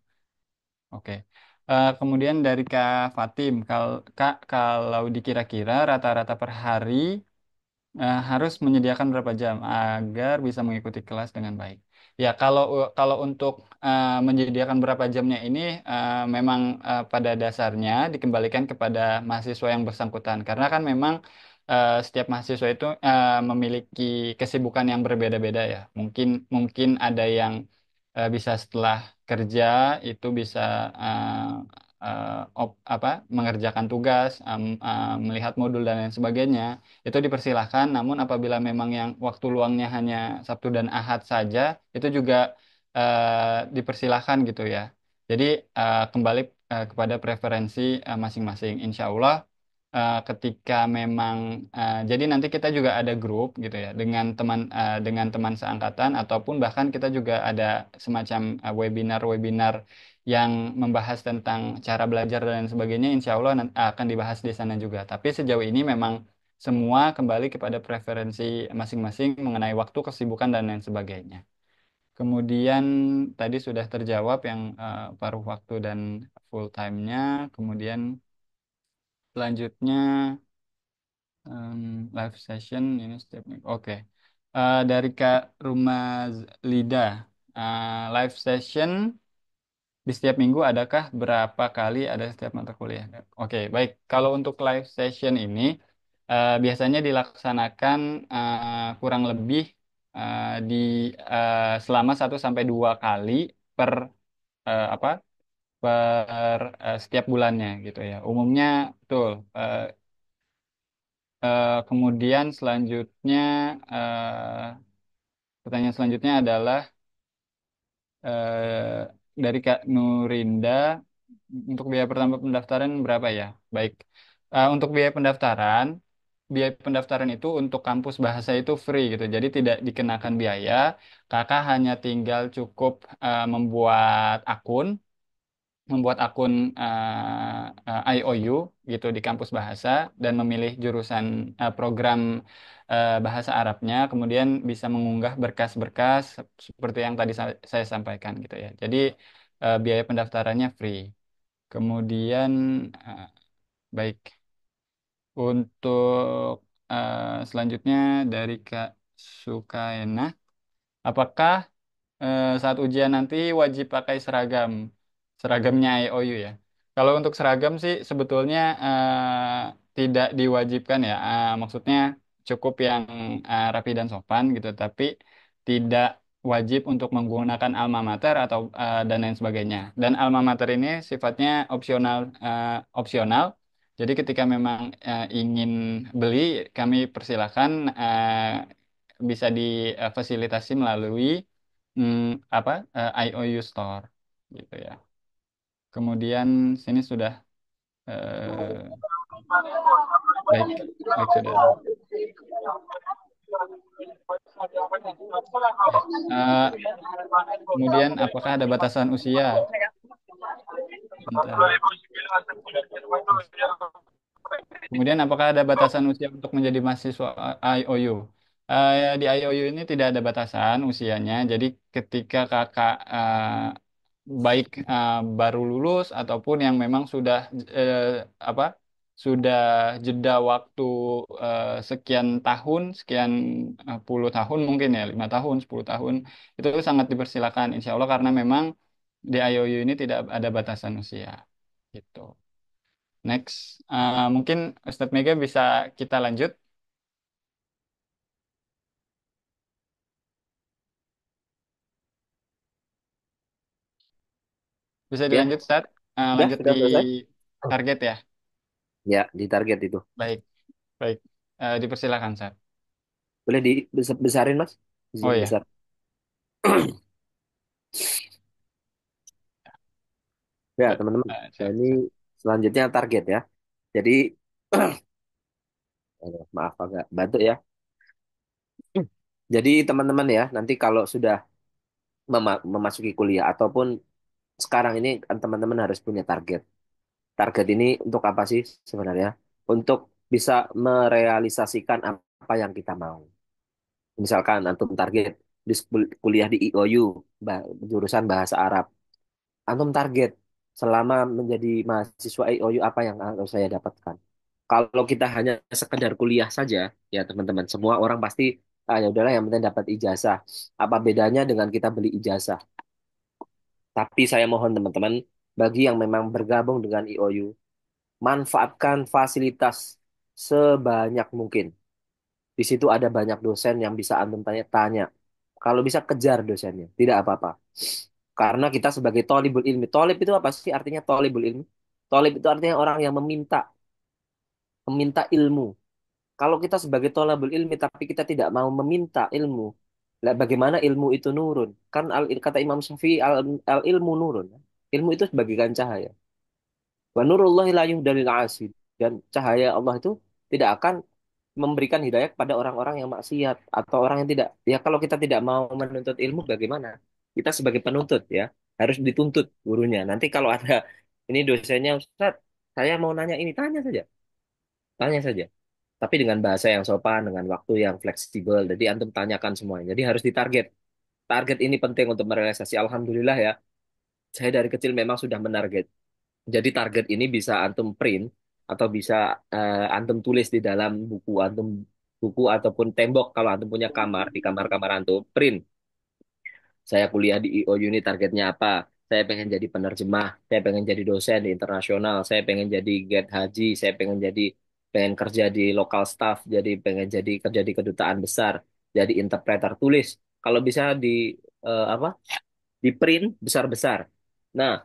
Oke. Kemudian dari Kak Fatim, Kak, kalau dikira-kira rata-rata per hari harus menyediakan berapa jam agar bisa mengikuti kelas dengan baik. Ya, kalau untuk menyediakan berapa jamnya ini memang pada dasarnya dikembalikan kepada mahasiswa yang bersangkutan. Karena kan memang setiap mahasiswa itu memiliki kesibukan yang berbeda-beda ya. Mungkin mungkin ada yang bisa setelah kerja itu bisa apa mengerjakan tugas, melihat modul dan lain sebagainya itu dipersilahkan. Namun apabila memang yang waktu luangnya hanya Sabtu dan Ahad saja, itu juga dipersilahkan gitu ya. Jadi kembali kepada preferensi masing-masing. Insya Allah ketika memang jadi nanti kita juga ada grup gitu ya dengan teman seangkatan ataupun bahkan kita juga ada semacam webinar-webinar yang membahas tentang cara belajar dan sebagainya. Insya Allah akan dibahas di sana juga. Tapi sejauh ini memang semua kembali kepada preferensi masing-masing mengenai waktu, kesibukan, dan lain sebagainya. Kemudian tadi sudah terjawab yang paruh waktu dan full time-nya. Kemudian selanjutnya live session ini setiap minggu. Oke. Dari Kak Rumah Lida, live session di setiap minggu adakah berapa kali ada setiap mata kuliah? Oke, baik. Kalau untuk live session ini biasanya dilaksanakan kurang lebih di selama 1 sampai 2 kali per apa per setiap bulannya gitu ya. Umumnya betul. Kemudian selanjutnya pertanyaan selanjutnya adalah dari Kak Nurinda untuk biaya pertama pendaftaran berapa ya? Baik. Untuk biaya pendaftaran itu untuk kampus bahasa itu free gitu. Jadi tidak dikenakan biaya. Kakak hanya tinggal cukup membuat akun IOU gitu di kampus bahasa dan memilih jurusan program bahasa Arabnya, kemudian bisa mengunggah berkas-berkas seperti yang tadi saya sampaikan gitu ya. Jadi biaya pendaftarannya free. Kemudian eh, baik untuk selanjutnya dari Kak Sukaena, apakah saat ujian nanti wajib pakai seragam, seragamnya IOU ya. Kalau untuk seragam sih sebetulnya tidak diwajibkan ya. Maksudnya cukup yang rapi dan sopan gitu, tapi tidak wajib untuk menggunakan alma mater atau dan lain sebagainya. Dan alma mater ini sifatnya opsional. Jadi ketika memang ingin beli, kami persilahkan bisa difasilitasi melalui apa IOU Store gitu ya. Kemudian sini sudah eh, baik baik sudah. Ya. Kemudian apakah ada batasan usia? Bentar. Kemudian apakah ada batasan usia untuk menjadi mahasiswa IOU? Di IOU ini tidak ada batasan usianya. Jadi ketika kakak baik baru lulus ataupun yang memang sudah eh, apa sudah jeda waktu sekian tahun, sekian puluh tahun mungkin ya, 5 tahun, 10 tahun, itu sangat dipersilakan insya Allah karena memang di IOU ini tidak ada batasan usia. Gitu. Next, mungkin Ustadz Mega bisa kita lanjut. Bisa Ya, dilanjut, Ustadz. Lanjut di sudah selesai. target ya. Ya, di target itu. Baik, baik. Dipersilakan, Ustadz. Boleh dibesarin, Mas? Oh Izin ya, besar. Ya, baik. teman-teman. Nah, Siap, ini siap. selanjutnya target ya. Jadi, aduh, maaf agak batuk ya. Jadi, teman-teman ya, nanti kalau sudah memasuki kuliah ataupun sekarang ini kan teman-teman harus punya target. Target ini untuk apa sih sebenarnya? Untuk bisa merealisasikan apa yang kita mau. Misalkan antum target di kuliah di IOU, jurusan bahasa Arab. Antum target selama menjadi mahasiswa IOU apa yang harus saya dapatkan. Kalau kita hanya sekedar kuliah saja, ya teman-teman, semua orang pasti ya udahlah yang penting dapat ijazah. Apa bedanya dengan kita beli ijazah? Tapi saya mohon teman-teman, bagi yang memang bergabung dengan IOU, manfaatkan fasilitas sebanyak mungkin. Di situ ada banyak dosen yang bisa antum tanya-tanya. Kalau bisa kejar dosennya, tidak apa-apa. Karena kita sebagai tolibul ilmi, tolib itu apa sih artinya tolibul ilmi? Tolib itu artinya orang yang meminta, meminta ilmu. Kalau kita sebagai tolabul ilmi tapi kita tidak mau meminta ilmu, lah bagaimana ilmu itu nurun? Kan kata Imam Syafi'i al ilmu nurun. Ilmu itu sebagaikan cahaya. Wa nurullahi la yuhdalil asi. Dan cahaya Allah itu tidak akan memberikan hidayah kepada orang-orang yang maksiat atau orang yang tidak. Ya kalau kita tidak mau menuntut ilmu bagaimana? Kita sebagai penuntut ya harus dituntut gurunya. Nanti kalau ada ini dosennya Ustaz, saya mau nanya ini tanya saja. Tanya saja. Tapi dengan bahasa yang sopan, dengan waktu yang fleksibel. Jadi antum tanyakan semuanya. Jadi harus ditarget. Target ini penting untuk merealisasi. Alhamdulillah ya, saya dari kecil memang sudah menarget. Jadi target ini bisa antum print atau bisa antum tulis di dalam buku antum, buku ataupun tembok kalau antum punya kamar, di kamar-kamar antum print. Saya kuliah di IO Uni targetnya apa? Saya pengen jadi penerjemah, saya pengen jadi dosen di internasional, saya pengen jadi guide haji, saya pengen kerja di lokal staff, jadi pengen jadi kerja di kedutaan besar, jadi interpreter tulis. Kalau bisa di apa? Di print besar-besar. Nah,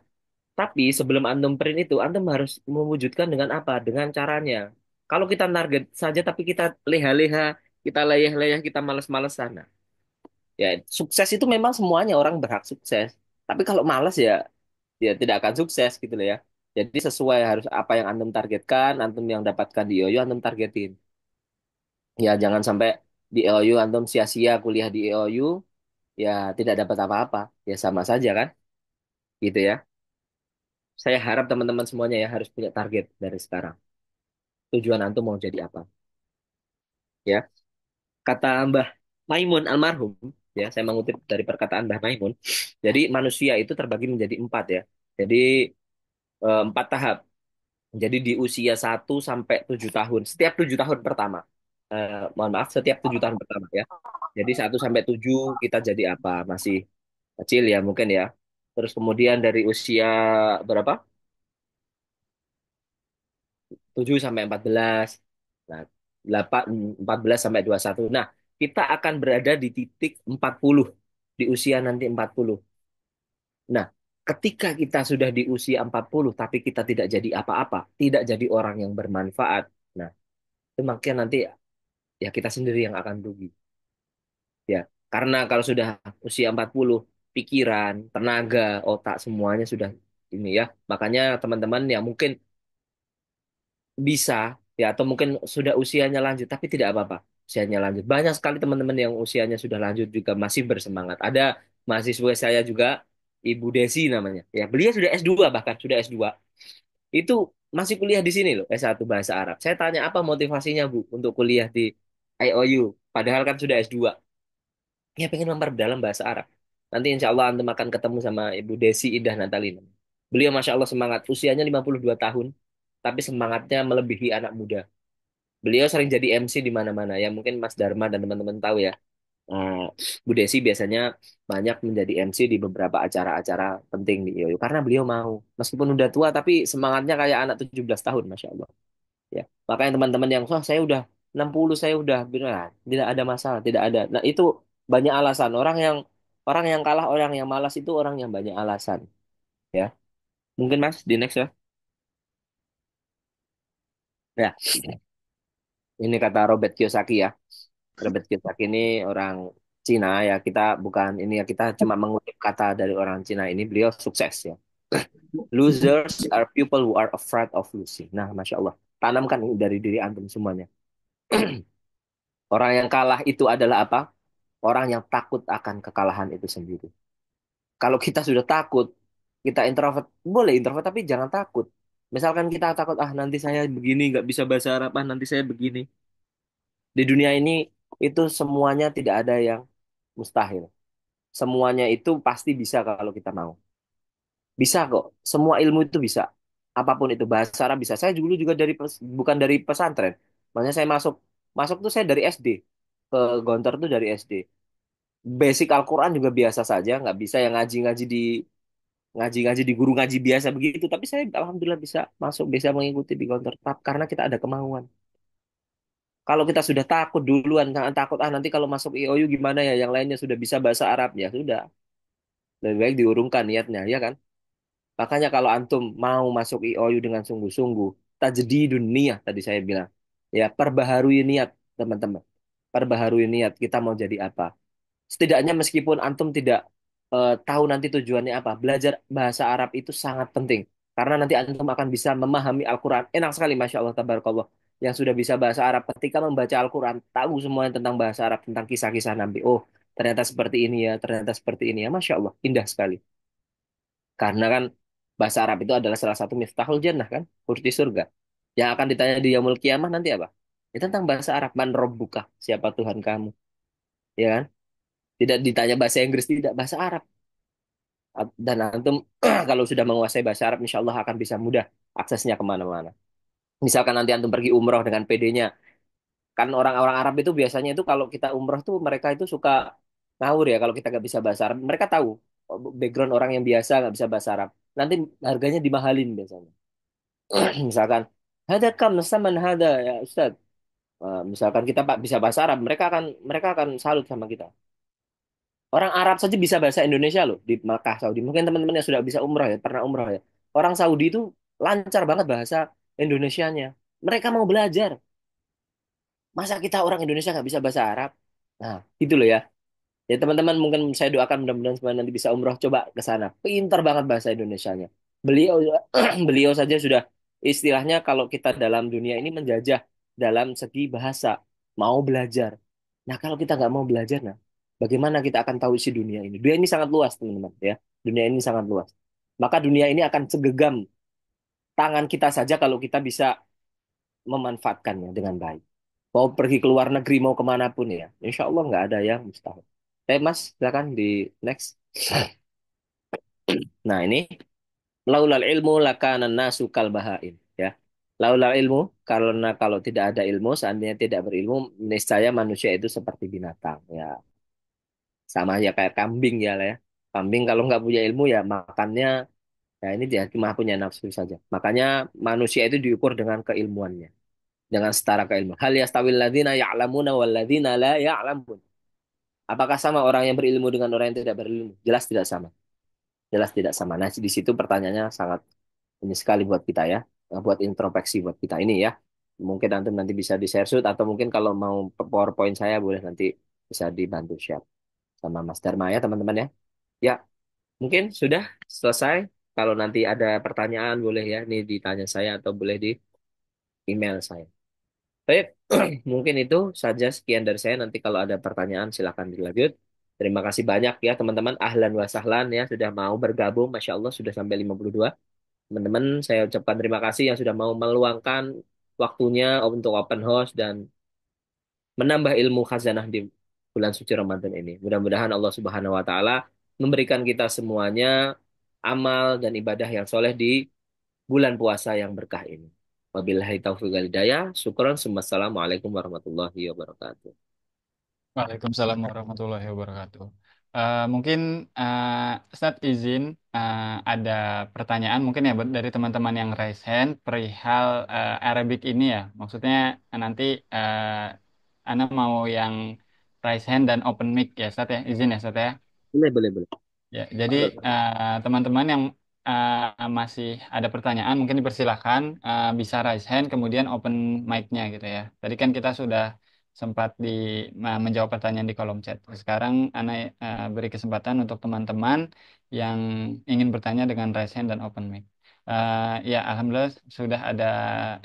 tapi sebelum antum print itu, antum harus mewujudkan dengan apa? Dengan caranya. Kalau kita target saja, tapi kita leha-leha, kita leyeh-leyeh, kita males-malesan. Nah, ya, sukses itu memang semuanya orang berhak sukses. Tapi kalau males ya, ya tidak akan sukses gitu loh ya. Jadi sesuai harus apa yang antum targetkan, antum yang dapatkan di IOU, antum targetin. Ya, jangan sampai di IOU antum sia-sia kuliah di IOU, ya tidak dapat apa-apa. Ya sama saja kan, gitu ya. Saya harap teman-teman semuanya ya harus punya target dari sekarang. Tujuan antum mau jadi apa? Ya, kata Mbah Maimun almarhum, ya saya mengutip dari perkataan Mbah Maimun. Jadi manusia itu terbagi menjadi empat ya. Jadi empat tahap. Jadi di usia 1 sampai 7 tahun, setiap 7 tahun pertama, mohon maaf, setiap 7 tahun pertama ya. Jadi 1 sampai 7 kita jadi apa? Masih kecil ya mungkin ya. Terus kemudian dari usia berapa? 7 sampai 14. Nah, 14 sampai 21. Nah, kita akan berada di titik 40 di usia nanti 40. Nah, ketika kita sudah di usia 40 tapi kita tidak jadi apa-apa, tidak jadi orang yang bermanfaat. Nah, itu makanya nanti ya kita sendiri yang akan rugi. Ya, karena kalau sudah usia 40, pikiran, tenaga, otak semuanya sudah ini ya. Makanya teman-teman yang mungkin bisa ya atau mungkin sudah usianya lanjut tapi tidak apa-apa. Usianya lanjut. Banyak sekali teman-teman yang usianya sudah lanjut juga masih bersemangat. Ada mahasiswa saya juga Ibu Desi namanya. Ya, beliau sudah S2 bahkan sudah S2. Itu masih kuliah di sini loh, S1 bahasa Arab. Saya tanya apa motivasinya Bu untuk kuliah di IOU padahal kan sudah S2. Ya pengen memperdalam bahasa Arab. Nanti insya Allah antum akan ketemu sama Ibu Desi Indah Natalina. Beliau Masya Allah semangat. Usianya 52 tahun. Tapi semangatnya melebihi anak muda. Beliau sering jadi MC di mana-mana. Ya mungkin Mas Dharma dan teman-teman tahu ya. Eh, Bu Desi biasanya banyak menjadi MC di beberapa acara-acara penting di IOU. Karena beliau mau. Meskipun udah tua tapi semangatnya kayak anak 17 tahun Masya Allah. Ya. Makanya teman-teman yang, wah saya udah 60 saya udah bilang, tidak ada masalah, tidak ada. Nah, itu banyak alasan. Orang yang kalah, orang yang malas itu orang yang banyak alasan, ya. Mungkin Mas di next ya. Ya, ini kata Robert Kiyosaki ya. Robert Kiyosaki ini orang Cina ya. Kita bukan ini ya, kita cuma mengutip kata dari orang Cina ini. Beliau sukses ya. Losers are people who are afraid of losing. Nah, Masya Allah. Tanamkan ini dari diri antum semuanya. Orang yang kalah itu adalah apa? Orang yang takut akan kekalahan itu sendiri. Kalau kita sudah takut, kita introvert, boleh introvert tapi jangan takut. Misalkan kita takut, ah nanti saya begini, nggak bisa bahasa Arab, ah nanti saya begini. Di dunia ini itu semuanya tidak ada yang mustahil. Semuanya itu pasti bisa kalau kita mau. Bisa kok, semua ilmu itu bisa. Apapun itu bahasa Arab bisa. Saya dulu juga bukan dari pesantren. Makanya saya masuk masuk tuh saya dari SD ke Gontor tuh dari SD. Basic Al-Quran juga biasa saja, nggak bisa yang ngaji-ngaji di guru ngaji biasa begitu. Tapi saya alhamdulillah bisa masuk, bisa mengikuti di counter tap karena kita ada kemauan. Kalau kita sudah takut duluan, jangan takut ah nanti kalau masuk IOU gimana ya, yang lainnya sudah bisa bahasa Arab ya sudah. Lebih baik diurungkan niatnya, ya kan? Makanya kalau antum mau masuk IOU dengan sungguh-sungguh, tajdi dunia tadi saya bilang. Ya, perbaharui niat, teman-teman. Perbaharui niat kita mau jadi apa. Setidaknya meskipun antum tidak tahu nanti tujuannya apa, belajar bahasa Arab itu sangat penting. Karena nanti antum akan bisa memahami Al-Quran. Enak sekali, Masya Allah, tabarakallah. Yang sudah bisa bahasa Arab, ketika membaca Al-Quran, tahu semuanya tentang bahasa Arab, tentang kisah-kisah Nabi. Oh, ternyata seperti ini ya, ternyata seperti ini ya. Masya Allah, indah sekali. Karena kan bahasa Arab itu adalah salah satu miftahul jannah kan, kunci surga. Yang akan ditanya di yaumul kiamah nanti apa? Ya tentang bahasa Arab. Man rabbuka, siapa Tuhan kamu? Ya kan? Tidak ditanya bahasa Inggris, tidak bahasa Arab. Dan antum kalau sudah menguasai bahasa Arab, insya Allah akan bisa mudah aksesnya kemana-mana. Misalkan nanti antum pergi umroh dengan PD-nya, kan orang-orang Arab itu biasanya itu kalau kita umroh tuh mereka itu suka ngawur ya kalau kita nggak bisa bahasa Arab. Mereka tahu background orang yang biasa nggak bisa bahasa Arab. Nanti harganya dimahalin biasanya. Misalkan, hada kam saman hada ya Ustaz. Misalkan kita Pak bisa bahasa Arab, mereka akan salut sama kita. Orang Arab saja bisa bahasa Indonesia loh di Makkah Saudi. Mungkin teman-teman yang sudah bisa umrah ya, pernah umrah ya. Orang Saudi itu lancar banget bahasa Indonesianya. Mereka mau belajar. Masa kita orang Indonesia nggak bisa bahasa Arab? Nah, gitu loh ya. Ya teman-teman mungkin saya doakan mudah-mudahan semua nanti bisa umroh coba ke sana. Pintar banget bahasa Indonesianya. Beliau beliau saja sudah istilahnya kalau kita dalam dunia ini menjajah dalam segi bahasa, mau belajar. Nah, kalau kita nggak mau belajar, nah, bagaimana kita akan tahu isi dunia ini? Dunia ini sangat luas, teman-teman, ya. Dunia ini sangat luas. Maka dunia ini akan segegam tangan kita saja kalau kita bisa memanfaatkannya dengan baik. Mau pergi ke luar negeri, mau kemana pun ya. Insya Allah nggak ada yang mustahil. Mas, silakan di next. Nah, ini laulal ilmu lakana nasu kal bahaim. Ya. Laulal ilmu, karena kalau tidak ada ilmu, seandainya tidak berilmu, niscaya manusia itu seperti binatang. Ya, sama aja kayak kambing ya lah ya. Kambing kalau nggak punya ilmu ya makannya ya ini dia cuma punya nafsu saja. Makanya manusia itu diukur dengan keilmuannya, dengan setara keilmuan. Hal yastawil ladzina ya'lamuna wal ladzina la ya'lamun. Apakah sama orang yang berilmu dengan orang yang tidak berilmu? Jelas tidak sama. Jelas tidak sama. Nah, di situ pertanyaannya sangat ini sekali buat kita ya. Buat introspeksi buat kita ini ya. Mungkin nanti nanti bisa di share shoot atau mungkin kalau mau PowerPoint saya boleh nanti bisa dibantu share sama Mas Dharma ya teman-teman ya. Ya, mungkin sudah selesai. Kalau nanti ada pertanyaan boleh ya, ini ditanya saya atau boleh di email saya. Baik, mungkin itu saja sekian dari saya. Nanti kalau ada pertanyaan silakan dilanjut. Terima kasih banyak ya teman-teman. Ahlan wa sahlan ya sudah mau bergabung. Masya Allah sudah sampai 52. Teman-teman, saya ucapkan terima kasih yang sudah mau meluangkan waktunya untuk open house dan menambah ilmu khazanah di bulan suci Ramadan ini. Mudah-mudahan Allah Subhanahu wa taala memberikan kita semuanya amal dan ibadah yang soleh di bulan puasa yang berkah ini. Wabillahi taufiq wal hidayah. Syukran. Assalamualaikum warahmatullahi wabarakatuh. Waalaikumsalam warahmatullahi wabarakatuh. Mungkin Ustadz izin ada pertanyaan mungkin ya dari teman-teman yang raise hand perihal Arabic ini ya. Maksudnya nanti Ana mau yang raise hand dan open mic ya Ustadz ya. Izin ya Ustadz ya. Boleh, boleh, boleh. Ya, jadi teman-teman yang masih ada pertanyaan mungkin dipersilahkan bisa raise hand kemudian open mic-nya gitu ya. Tadi kan kita sudah sempat menjawab pertanyaan di kolom chat. Sekarang Ana beri kesempatan untuk teman-teman yang ingin bertanya dengan raise hand dan open mic. Ya, alhamdulillah sudah ada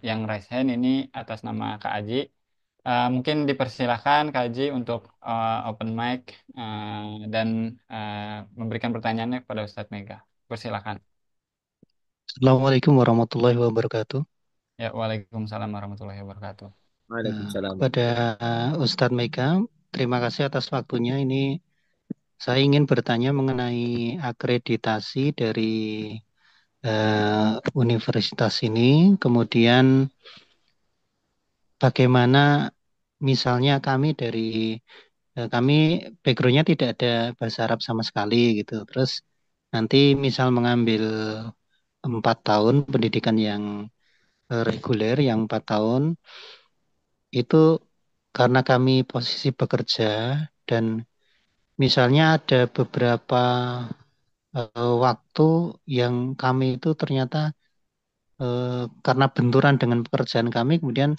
yang raise hand ini atas nama Kak Aji. Mungkin dipersilahkan Kak Haji untuk open mic dan memberikan pertanyaannya kepada Ustadz Mega. Persilahkan. Assalamualaikum warahmatullahi wabarakatuh. Ya, Waalaikumsalam warahmatullahi wabarakatuh. Waalaikumsalam. Kepada Ustadz Mega, terima kasih atas waktunya. Ini saya ingin bertanya mengenai akreditasi dari universitas ini. Kemudian bagaimana misalnya kami backgroundnya tidak ada bahasa Arab sama sekali gitu. Terus nanti misal mengambil 4 tahun pendidikan yang reguler yang 4 tahun itu karena kami posisi bekerja dan misalnya ada beberapa waktu yang kami itu ternyata karena benturan dengan pekerjaan kami kemudian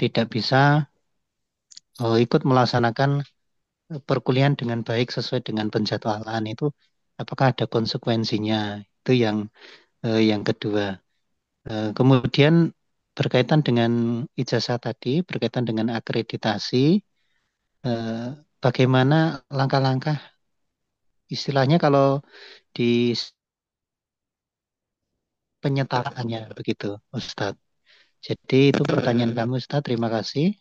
tidak bisa ikut melaksanakan perkuliahan dengan baik sesuai dengan penjadwalan itu apakah ada konsekuensinya itu yang kedua. Kemudian berkaitan dengan ijazah tadi berkaitan dengan akreditasi eh, bagaimana langkah-langkah istilahnya kalau di penyetaraannya begitu, Ustadz. Jadi itu pertanyaan kamu, Ustadz. Terima kasih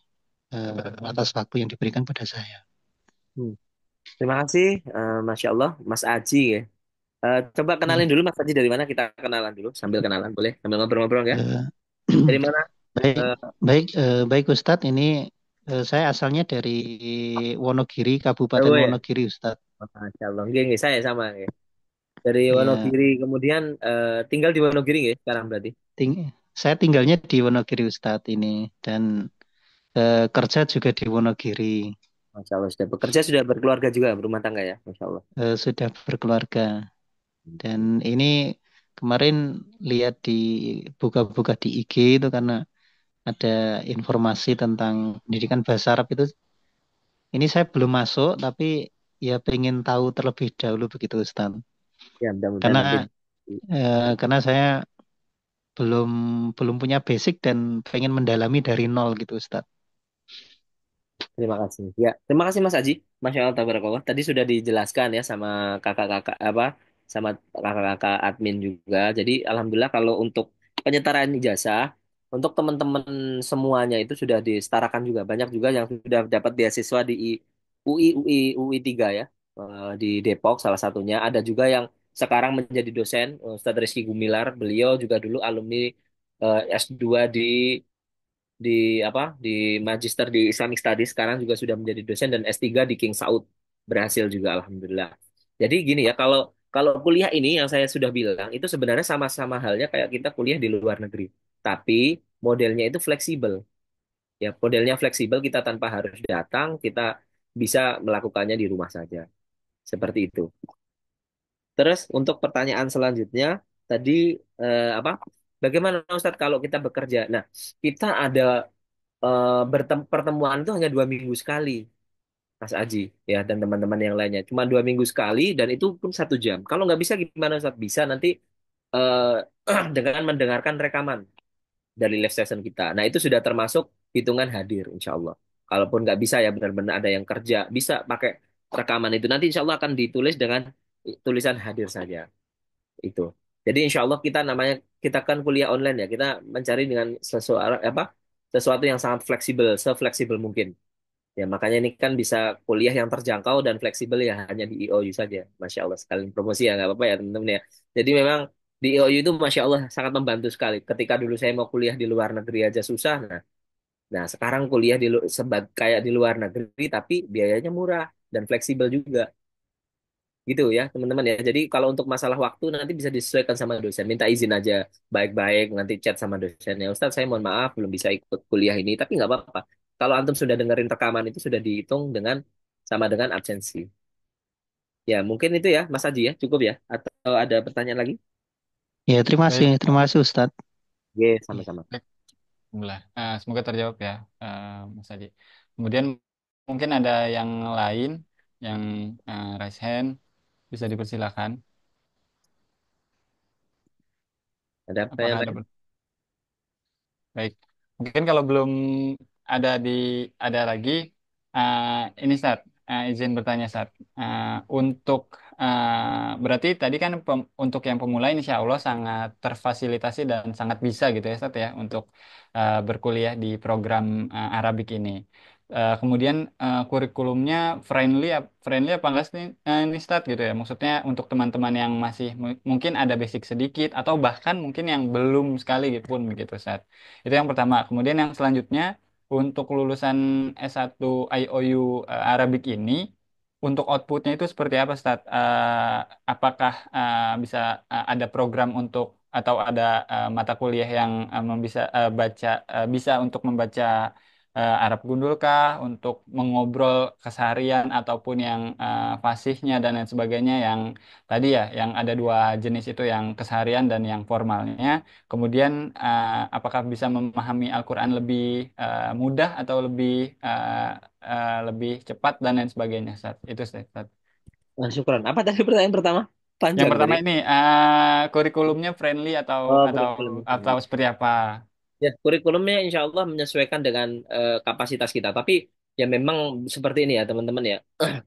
atas waktu yang diberikan pada saya. Hmm. Terima kasih, Masya Allah, Mas Aji ya. Coba kenalin Ya, dulu Mas Aji dari mana kita kenalan dulu sambil kenalan boleh sambil ngobrol-ngobrol ya. eh, Dari mana? baik, Eh, baik Ustadz. Ini saya asalnya dari Wonogiri, Kabupaten oh ya, Wonogiri, Ustadz. Masya Allah. Nggih, nggih, saya sama ya. Dari Ya, Wonogiri kemudian tinggal di Wonogiri ya sekarang berarti. saya tinggalnya di Wonogiri, Ustadz ini dan kerja juga di Wonogiri. Masya Allah sudah bekerja sudah berkeluarga juga berumah tangga ya, Masya Allah. Sudah berkeluarga. Dan ini kemarin lihat di buka-buka di IG itu karena ada informasi tentang pendidikan bahasa Arab itu. Ini saya belum masuk, tapi ya pengen tahu terlebih dahulu begitu Ustaz. Ya mudah-mudahan Karena nanti. karena saya belum belum punya basic dan pengen mendalami dari nol gitu Ustaz. Terima kasih. Ya, terima kasih Mas Aji. Masya Allah, tabarakallah. Tadi sudah dijelaskan ya sama kakak-kakak apa, sama kakak-kakak admin juga. Jadi alhamdulillah kalau untuk penyetaraan ijazah untuk teman-teman semuanya itu sudah disetarakan juga. Banyak juga yang sudah dapat beasiswa di UI 3 ya. Di Depok salah satunya. Ada juga yang sekarang menjadi dosen, Ustadz Rizky Gumilar. Beliau juga dulu alumni S2 di apa di Magister di Islamic Studies sekarang juga sudah menjadi dosen dan S3 di King Saud berhasil juga alhamdulillah. Jadi gini ya, kalau kalau kuliah ini yang saya sudah bilang itu sebenarnya sama-sama halnya kayak kita kuliah di luar negeri. Tapi modelnya itu fleksibel. Ya, modelnya fleksibel, kita tanpa harus datang, kita bisa melakukannya di rumah saja. Seperti itu. Terus untuk pertanyaan selanjutnya tadi apa? Bagaimana Ustadz kalau kita bekerja? Nah, kita ada pertemuan itu hanya 2 minggu sekali, Mas Aji, ya, dan teman-teman yang lainnya. Cuma 2 minggu sekali dan itu pun 1 jam. Kalau nggak bisa gimana Ustadz? Bisa nanti dengan mendengarkan rekaman dari live session kita. Nah, itu sudah termasuk hitungan hadir, insya Allah. Kalaupun nggak bisa ya benar-benar ada yang kerja, bisa pakai rekaman itu. Nanti insya Allah akan ditulis dengan tulisan hadir saja. Itu. Jadi insya Allah kita namanya kita kan kuliah online ya. Kita mencari dengan sesuatu apa? Sesuatu yang sangat fleksibel, sefleksibel mungkin. Ya, makanya ini kan bisa kuliah yang terjangkau dan fleksibel ya hanya di IOU saja. Masya Allah, sekalian promosi ya, nggak apa-apa ya teman-teman ya. Jadi memang di IOU itu Masya Allah sangat membantu sekali. Ketika dulu saya mau kuliah di luar negeri aja susah. Nah, sekarang kuliah kayak di luar negeri tapi biayanya murah dan fleksibel juga. Gitu ya teman-teman ya. Jadi kalau untuk masalah waktu nanti bisa disesuaikan sama dosen. Minta izin aja baik-baik, nanti chat sama dosennya. Ustadz, saya mohon maaf belum bisa ikut kuliah ini. Tapi nggak apa-apa. Kalau antum sudah dengerin rekaman itu sudah dihitung dengan sama dengan absensi. Ya mungkin itu ya Mas Aji ya, cukup ya. Atau ada pertanyaan lagi? Ya, Baik, terima kasih Ustadz. Oke, iya, sama-sama. baik. Alhamdulillah. Semoga terjawab ya, Mas Adi. Kemudian mungkin ada yang lain yang raise hand, bisa dipersilakan. Ada Apakah pertanyaan ada? lain? Baik, mungkin kalau belum ada di ada lagi, uh, ini Sat, izin bertanya Sat. Untuk berarti tadi kan untuk yang pemula insya Allah sangat terfasilitasi dan sangat bisa gitu ya Sat ya untuk berkuliah di program Arabik ini. Kemudian kurikulumnya friendly apa enggak sih ini Stat gitu ya? Maksudnya untuk teman-teman yang masih mungkin ada basic sedikit atau bahkan mungkin yang belum sekali pun begitu Sat. Itu yang pertama. Kemudian yang selanjutnya untuk lulusan S1 IOU Arabic ini untuk outputnya itu seperti apa, Stat? Apakah bisa ada program untuk atau ada mata kuliah yang bisa untuk membaca Arab gundul kah untuk mengobrol keseharian ataupun yang fasihnya dan lain sebagainya yang tadi ya yang ada dua jenis itu yang keseharian dan yang formalnya. Kemudian, apakah bisa memahami Al-Quran lebih mudah atau lebih cepat dan lain sebagainya, Ustaz. Itu, Ustaz. Nah, syukran. Apa tadi pertanyaan pertama? Yang Panjang pertama tadi. ini, kurikulumnya friendly atau Oh, atau kurikulum. atau seperti apa? Ya, kurikulumnya insya Allah menyesuaikan dengan kapasitas kita. Tapi ya memang seperti ini ya teman-teman ya.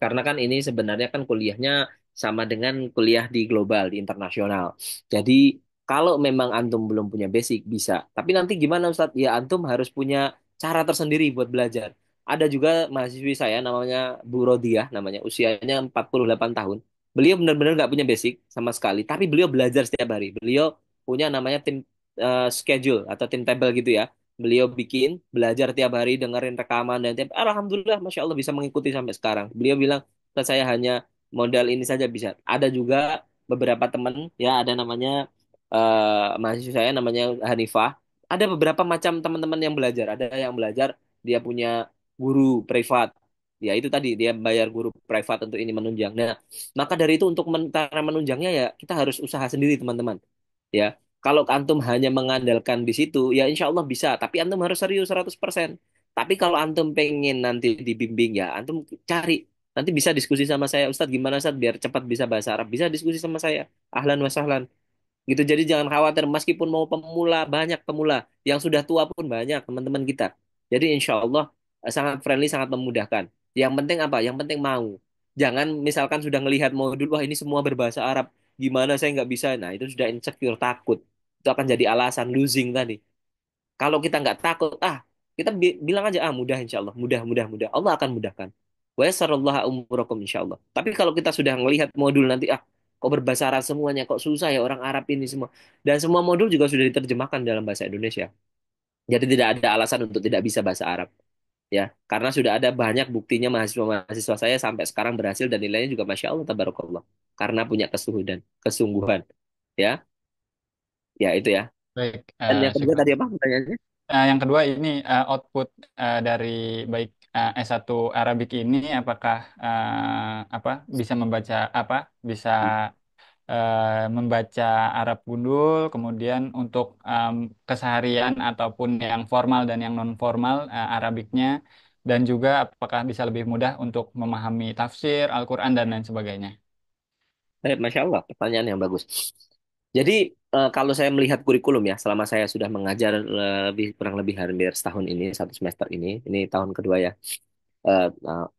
Karena kan ini sebenarnya kan kuliahnya sama dengan kuliah di global, di internasional. Jadi kalau memang antum belum punya basic bisa. Tapi nanti gimana Ustadz? Ya antum harus punya cara tersendiri buat belajar. Ada juga mahasiswi saya namanya Bu Rodiah, namanya usianya 48 tahun. Beliau benar-benar nggak punya basic sama sekali. Tapi beliau belajar setiap hari. Beliau punya namanya tim schedule atau timetable gitu ya. Beliau bikin belajar tiap hari dengerin rekaman dan tiap alhamdulillah masya Allah bisa mengikuti sampai sekarang. Beliau bilang saya hanya modal ini saja bisa. Ada juga beberapa teman ya ada namanya mahasiswa saya namanya Hanifah. Ada beberapa macam teman-teman yang belajar. Ada yang belajar dia punya guru privat. Ya itu tadi dia bayar guru privat untuk ini menunjang. Nah, maka dari itu untuk cara menunjangnya ya kita harus usaha sendiri teman-teman. Ya, kalau antum hanya mengandalkan di situ, ya insya Allah bisa. Tapi antum harus serius 100%. Tapi kalau antum pengen nanti dibimbing, ya antum cari. Nanti bisa diskusi sama saya, Ustadz gimana Ustadz biar cepat bisa bahasa Arab. Bisa diskusi sama saya. Ahlan wa sahlan. Gitu. Jadi jangan khawatir, meskipun mau pemula, banyak pemula. Yang sudah tua pun banyak teman-teman kita. Jadi insya Allah sangat friendly, sangat memudahkan. Yang penting apa? Yang penting mau. Jangan misalkan sudah ngelihat modul, wah ini semua berbahasa Arab. Gimana saya nggak bisa? Nah itu sudah insecure, takut. Itu akan jadi alasan losing tadi. Kalau kita nggak takut, kita bilang aja, mudah insya Allah. Mudah, mudah, mudah. Allah akan mudahkan. Wa yassarallahu umurakum insya Allah. Tapi kalau kita sudah ngelihat modul nanti, kok berbahasa Arab semuanya, kok susah ya orang Arab ini semua. Dan semua modul juga sudah diterjemahkan dalam bahasa Indonesia. Jadi tidak ada alasan untuk tidak bisa bahasa Arab. ya, karena sudah ada banyak buktinya mahasiswa-mahasiswa saya sampai sekarang berhasil dan nilainya juga masya Allah tabarakallah karena punya kesungguhan, ya, ya itu ya. Baik, Dan yang kedua syukur. tadi apa pertanyaannya? Yang kedua ini output dari baik S1 Arabik ini apakah apa bisa membaca apa bisa membaca Arab gundul, kemudian untuk keseharian ataupun yang formal dan yang non formal Arabiknya, dan juga apakah bisa lebih mudah untuk memahami tafsir Al-Quran dan lain sebagainya. Masya Allah, pertanyaan yang bagus. Jadi kalau saya melihat kurikulum ya, selama saya sudah mengajar kurang lebih hampir setahun ini, satu semester ini tahun kedua ya.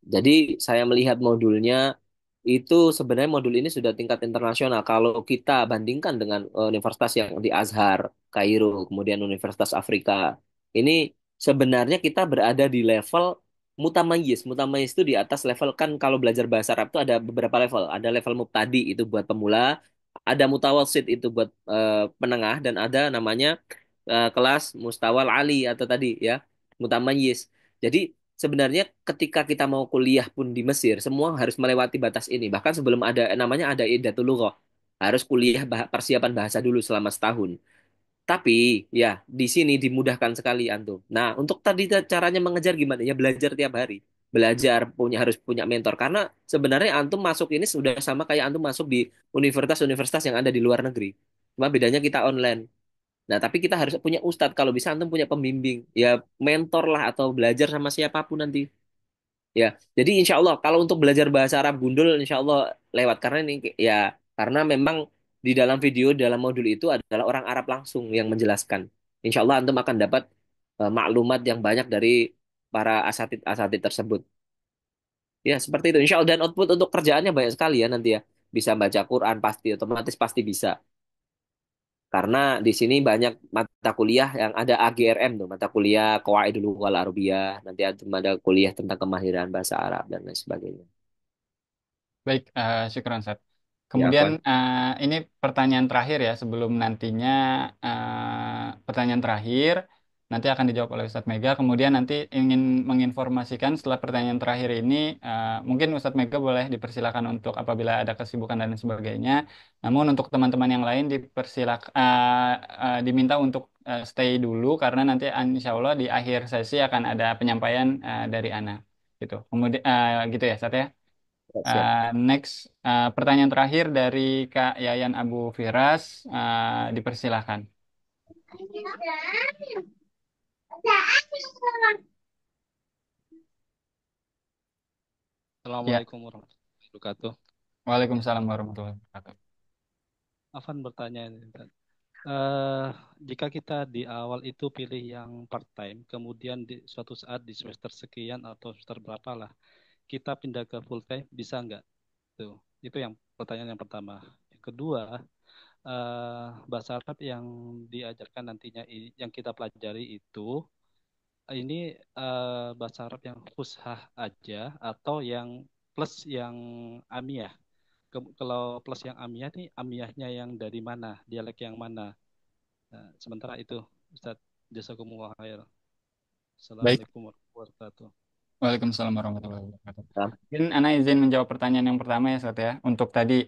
Jadi saya melihat modulnya itu sebenarnya modul ini sudah tingkat internasional. Kalau kita bandingkan dengan universitas yang di Azhar, Kairo, kemudian Universitas Afrika, ini sebenarnya kita berada di level mutamayyiz. Mutamayyiz itu di atas level kan kalau belajar bahasa Arab itu ada beberapa level. Ada level mubtadi itu buat pemula, ada mutawassit itu buat penengah dan ada namanya kelas mustawal ali atau tadi ya mutamayyiz. Jadi sebenarnya ketika kita mau kuliah pun di Mesir, semua harus melewati batas ini. Bahkan sebelum ada namanya ada Iddatul Lughah, harus kuliah persiapan bahasa dulu selama setahun. Tapi ya di sini dimudahkan sekali antum. Nah, untuk tadi caranya mengejar gimana? Ya belajar tiap hari. Belajar harus punya mentor karena sebenarnya antum masuk ini sudah sama kayak antum masuk di universitas-universitas yang ada di luar negeri. Cuma bedanya kita online. Nah, tapi kita harus punya ustadz. Kalau bisa antum punya pembimbing, ya mentor lah atau belajar sama siapapun nanti. Ya, jadi insya Allah kalau untuk belajar bahasa Arab gundul, insya Allah lewat karena ini ya karena memang di dalam video dalam modul itu adalah orang Arab langsung yang menjelaskan. Insya Allah antum akan dapat maklumat yang banyak dari para asatid tersebut. Ya, seperti itu. Insya Allah dan output untuk kerjaannya banyak sekali ya nanti ya. Bisa baca Quran pasti, otomatis pasti bisa. Karena di sini banyak mata kuliah yang ada AGRM tuh, mata kuliah Qawaidul Lughal Arabiyah, nanti ada kuliah tentang kemahiran bahasa Arab dan lain sebagainya. Baik, syukran Ustaz. Ya, Kemudian Afwan. ini pertanyaan terakhir ya sebelum nantinya pertanyaan terakhir nanti akan dijawab oleh Ustadz Mega. Kemudian nanti ingin menginformasikan setelah pertanyaan terakhir ini mungkin Ustadz Mega boleh dipersilakan untuk apabila ada kesibukan dan sebagainya. Namun untuk teman-teman yang lain diminta untuk stay dulu karena nanti insya Allah di akhir sesi akan ada penyampaian dari Ana gitu. Kemudian gitu ya, Ustadz ya. Ya, siap. Next, pertanyaan terakhir dari Kak Yayan Abu Firas, dipersilahkan. Ya, Assalamualaikum warahmatullahi wabarakatuh. Waalaikumsalam warahmatullahi wabarakatuh. Afan bertanya ini, Ustaz. Jika kita di awal itu pilih yang part time, kemudian di suatu saat di semester sekian atau semester berapa lah, kita pindah ke full time, bisa nggak? Tuh, itu yang pertanyaan yang pertama. Yang kedua, bahasa Arab yang diajarkan nantinya, yang kita pelajari itu, ini bahasa Arab yang fushah aja atau yang plus yang amiyah? Kalau plus yang amiyah nih, amiyahnya yang dari mana, dialek yang mana? Nah, sementara itu, Ustadz, jazakumullah khair. Baik, Assalamualaikum warahmatullahi wabarakatuh. Waalaikumsalam warahmatullahi wabarakatuh. Salam. Mungkin Ana izin menjawab pertanyaan yang pertama ya, Ustadz ya. Untuk tadi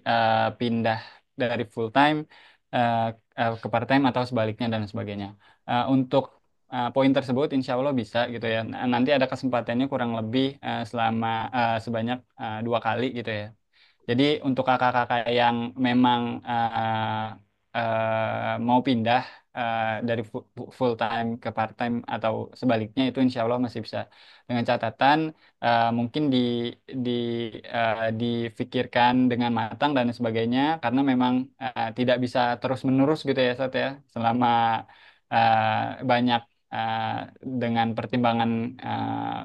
pindah dari full time eh, ke part time atau sebaliknya dan sebagainya. Untuk poin tersebut, insya Allah bisa gitu ya. Nanti ada kesempatannya kurang lebih selama sebanyak 2 kali gitu ya. Jadi untuk kakak-kakak yang memang mau pindah dari full time ke part time atau sebaliknya itu insya Allah masih bisa dengan catatan mungkin di difikirkan dengan matang dan sebagainya karena memang tidak bisa terus menerus gitu ya Sat ya selama banyak eh, dengan pertimbangan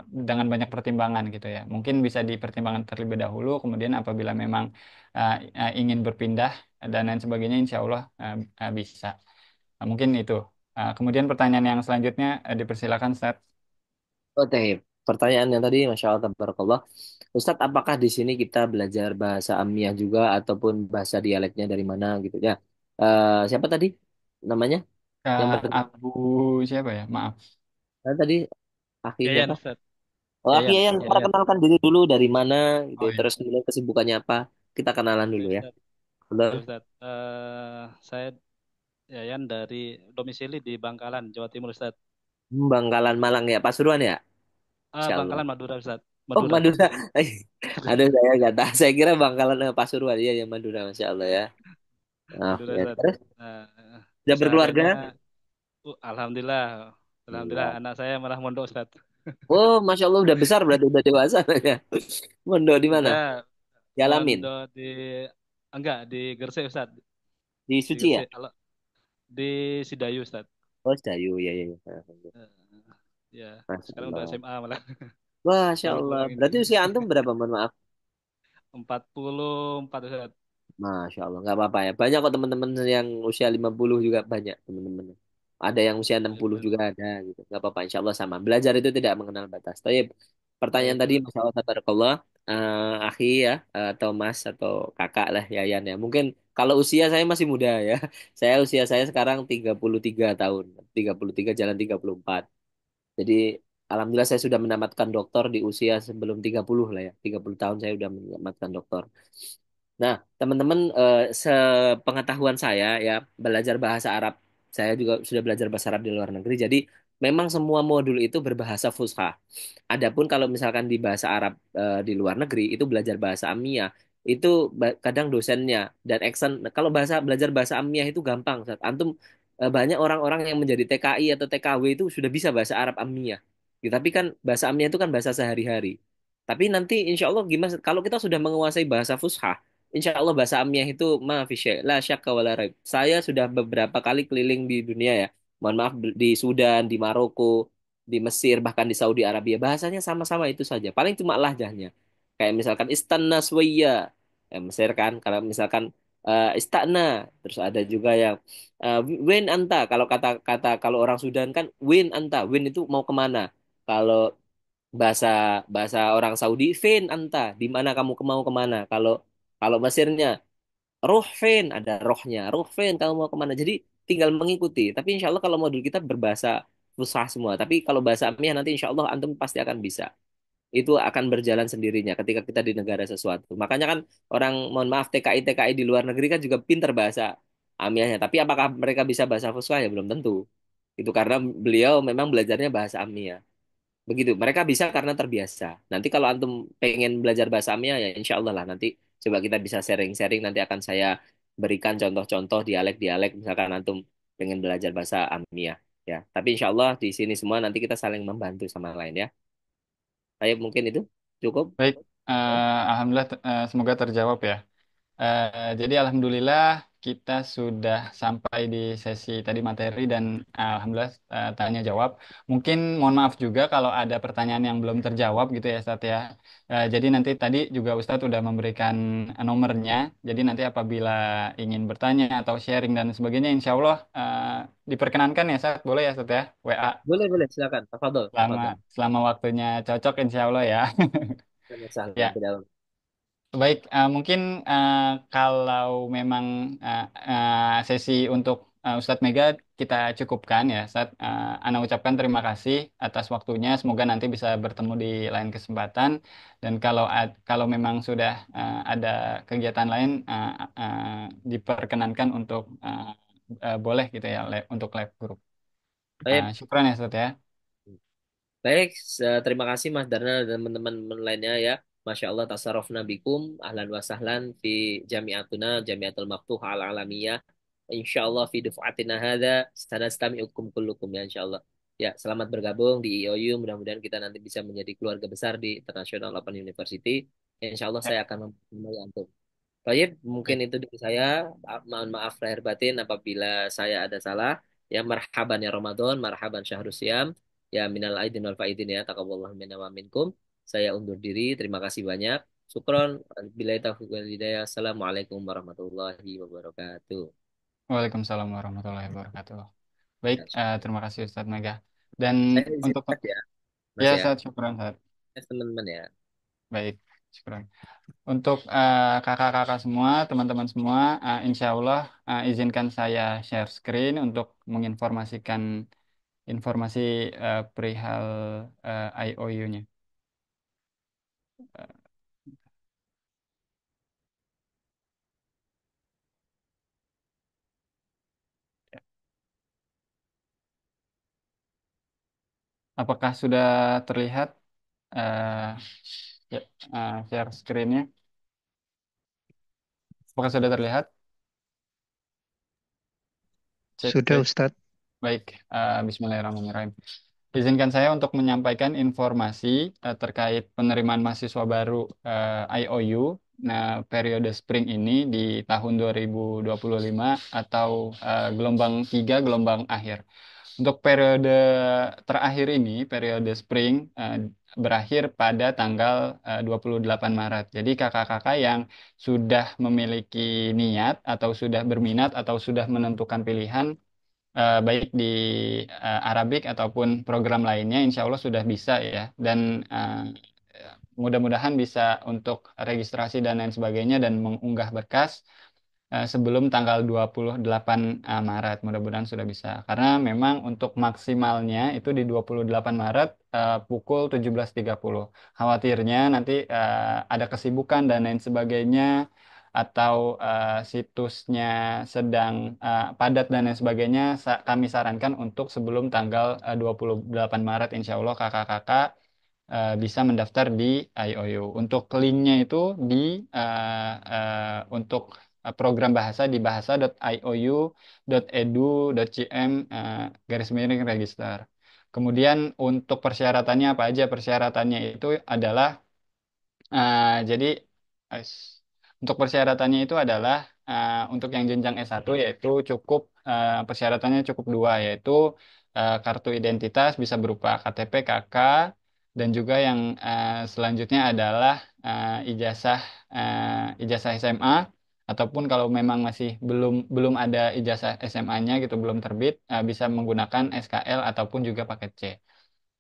dengan banyak pertimbangan gitu ya. Mungkin bisa dipertimbangkan terlebih dahulu, kemudian apabila memang ingin berpindah dan lain sebagainya, insya Allah bisa. Mungkin itu. Kemudian pertanyaan yang selanjutnya dipersilakan, Ustaz. Oke, pertanyaan yang tadi, Masya Allah, tabarakallah. Ustadz, apakah di sini kita belajar bahasa Amiyah juga ataupun bahasa dialeknya dari mana gitu ya? Siapa tadi namanya? Yang Kak pertama Abu siapa ya? Maaf. tadi, Aki Yayan, siapa? Ustadz. Oh, Akhi Yayan, Yayan, Yayan. perkenalkan diri dulu dari mana gitu. Oh Ya. iya. Terus kemudian kesibukannya apa? Kita kenalan Oke dulu ya. Ustaz. Betul. Oke Ustaz. Saya Yayan dari domisili di Bangkalan, Jawa Timur Ustaz. Bangkalan Malang ya, Pasuruan ya? Insya Allah. Bangkalan Madura Ustaz. Oh, Madura. Madura. Aduh, saya nggak tahu. Saya kira Bangkalan Pasuruan. Iya, ya Madura. Masya Allah ya. Ah, Madura ya. Ustaz. Terus, sudah berkeluarga? Kesehariannya Alhamdulillah. Alhamdulillah Alhamdulillah. anak saya malah mondok Ustaz. Oh, Masya Allah udah besar berarti udah dewasa ya. Mondok di mana? Udah Di Alamin. mondok di enggak di Gresik Ustaz. Di Di Suci ya? Gresik kalau di Sidayu Ustaz. Oh, Dayu. Ya, ya, ya. Eh, ya, Masya sekarang udah Allah. SMA malah Masya baru Allah. pulang ini. Berarti usia antum berapa? Mohon maaf. 44 Ustaz. Masya Allah, nggak apa-apa ya. Banyak kok teman-teman yang usia 50 juga banyak teman-teman. Ada yang usia enam Ya, puluh Ustaz. juga ada gitu. Nggak apa-apa, insya Allah sama. Belajar itu tidak mengenal batas. Tapi pertanyaan Baik tadi, Ustaz. Masya Allah, tabarakallah, akhi ya, atau mas, atau kakak lah, Yayan ya. Mungkin kalau usia saya masih muda ya. Usia saya sekarang 33 tahun. 33 jalan 34. Jadi, alhamdulillah saya sudah menamatkan doktor di usia sebelum 30 lah ya. 30 tahun saya sudah menamatkan doktor. Nah, teman-teman, sepengetahuan saya ya, belajar bahasa Arab, saya juga sudah belajar bahasa Arab di luar negeri. Jadi, memang semua modul itu berbahasa Fusha. Adapun kalau misalkan di bahasa Arab di luar negeri itu belajar bahasa Amiyah, itu kadang dosennya dan aksen. Kalau belajar bahasa Amiyah itu gampang. Ustaz. Antum banyak orang-orang yang menjadi TKI atau TKW itu sudah bisa bahasa Arab Amiyah. Ya, tapi kan bahasa Amiyah itu kan bahasa sehari-hari. Tapi nanti insya Allah gimana kalau kita sudah menguasai bahasa Fusha, insya Allah bahasa Amiyah itu maafi syai' la syakka wala raib. Saya sudah beberapa kali keliling di dunia ya. Mohon maaf di Sudan, di Maroko, di Mesir, bahkan di Saudi Arabia. Bahasanya sama-sama itu saja. Paling cuma lahjahnya. Kayak misalkan istanna suwayya. Ya, Mesir kan. Kalau misalkan istana. Terus ada juga yang win anta. Kalau kata-kata kalau orang Sudan kan win anta. Win itu mau kemana? Kalau bahasa bahasa orang Saudi, fin anta. Di mana kamu mau kemana? Kalau kalau Mesirnya Rohfen, ada rohnya. Rohfen, kamu mau kemana? Jadi tinggal mengikuti. Tapi insya Allah kalau modul kita berbahasa Fusha semua. Tapi kalau bahasa Amiyah nanti insya Allah antum pasti akan bisa. Itu akan berjalan sendirinya ketika kita di negara sesuatu. Makanya kan orang, mohon maaf, TKI di luar negeri kan juga pinter bahasa Amiyahnya. Tapi apakah mereka bisa bahasa Fusha ya belum tentu. Itu karena beliau memang belajarnya bahasa Amiyah. Begitu, mereka bisa karena terbiasa. Nanti kalau antum pengen belajar bahasa Amia ya insya Allah lah nanti coba kita bisa sharing-sharing. Nanti akan saya berikan contoh-contoh dialek-dialek misalkan antum pengen belajar bahasa Amia ya. Tapi insya Allah di sini semua nanti kita saling membantu sama lain ya. Saya mungkin itu cukup. Baik, Ya. Alhamdulillah semoga terjawab ya. Jadi alhamdulillah kita sudah sampai di sesi tadi materi dan alhamdulillah tanya jawab. Mungkin mohon maaf juga kalau ada pertanyaan yang belum terjawab gitu ya Ustadz ya. Jadi nanti tadi juga Ustadz udah memberikan nomornya. Jadi nanti apabila ingin bertanya atau sharing dan sebagainya, insya Allah diperkenankan ya Ustadz. Boleh ya Ustadz ya. WA Boleh, boleh, silakan. Tafadhol, selama tafadhol. selama waktunya cocok insya Allah ya. Salam, Ya. tidak. Baik, mungkin kalau memang sesi untuk Ustadz Mega kita cukupkan ya, Ustadz. Ana ucapkan terima kasih atas waktunya. Semoga nanti bisa bertemu di lain kesempatan. Dan kalau memang sudah ada kegiatan lain, diperkenankan untuk boleh gitu ya untuk live group. Baik, Syukran ya, Ustadz ya. baik, terima kasih Mas Darna dan teman-teman lainnya ya. Masya Allah tasarrufna bikum ahlan wa sahlan fi jami'atuna jami'atul maftuhah al alamiyah. Insya Allah fi duf'atina hadha sanastami'ukum kullukum ya insya Allah. Ya, selamat bergabung di IOU. Mudah-mudahan kita nanti bisa menjadi keluarga besar di International Open University. Insya Allah Ya, saya akan mempertemukan antum. Baik, mungkin baik. itu dari saya. Mohon maaf lahir batin apabila saya ada salah. Ya, marhaban ya Ramadan, marhaban syahrus siam. Ya, minal aidin wal faidin ya, taqabbalallahu minna wa minkum. Saya undur diri. Terima kasih banyak. Syukron. Billahi taufiq wal hidayah. Assalamualaikum warahmatullahi wabarakatuh. Waalaikumsalam warahmatullahi wabarakatuh. Baik, Ya, terima kasih Ustadz Mega. Dan saya izin untuk tes ya, ya Mas ya. saat syukuran saat Tes teman-teman ya. baik, syukuran. Untuk kakak-kakak semua, teman-teman semua, insya Allah izinkan saya share screen untuk menginformasikan informasi perihal IOU-nya. Apakah sudah terlihat eh, ya, share screen-nya? Apakah sudah terlihat? Cek, Sudah cek. Ustadz. Baik, Bismillahirrahmanirrahim. Izinkan saya untuk menyampaikan informasi terkait penerimaan mahasiswa baru IOU periode spring ini di tahun 2025 atau gelombang 3, gelombang akhir. Untuk periode terakhir ini, periode spring berakhir pada tanggal 28 Maret. Jadi kakak-kakak yang sudah memiliki niat atau sudah berminat atau sudah menentukan pilihan baik di Arabik ataupun program lainnya, insya Allah sudah bisa ya. Dan mudah-mudahan bisa untuk registrasi dan lain sebagainya dan mengunggah berkas sebelum tanggal 28 Maret. Mudah-mudahan sudah bisa. Karena memang untuk maksimalnya itu di 28 Maret pukul 17.30. Khawatirnya nanti ada kesibukan dan lain sebagainya atau situsnya sedang padat dan lain sebagainya, kami sarankan untuk sebelum tanggal 28 Maret, insya Allah kakak-kakak bisa mendaftar di IOU. Untuk linknya itu di untuk program bahasa di bahasa.iou.edu.cm garis miring register. Kemudian untuk persyaratannya apa aja? Persyaratannya itu adalah jadi untuk persyaratannya itu adalah untuk yang jenjang S1 yaitu cukup persyaratannya cukup dua, yaitu kartu identitas bisa berupa KTP, KK, dan juga yang selanjutnya adalah ijazah ijazah SMA, ataupun kalau memang masih belum belum ada ijazah SMA-nya gitu, belum terbit, bisa menggunakan SKL ataupun juga paket C.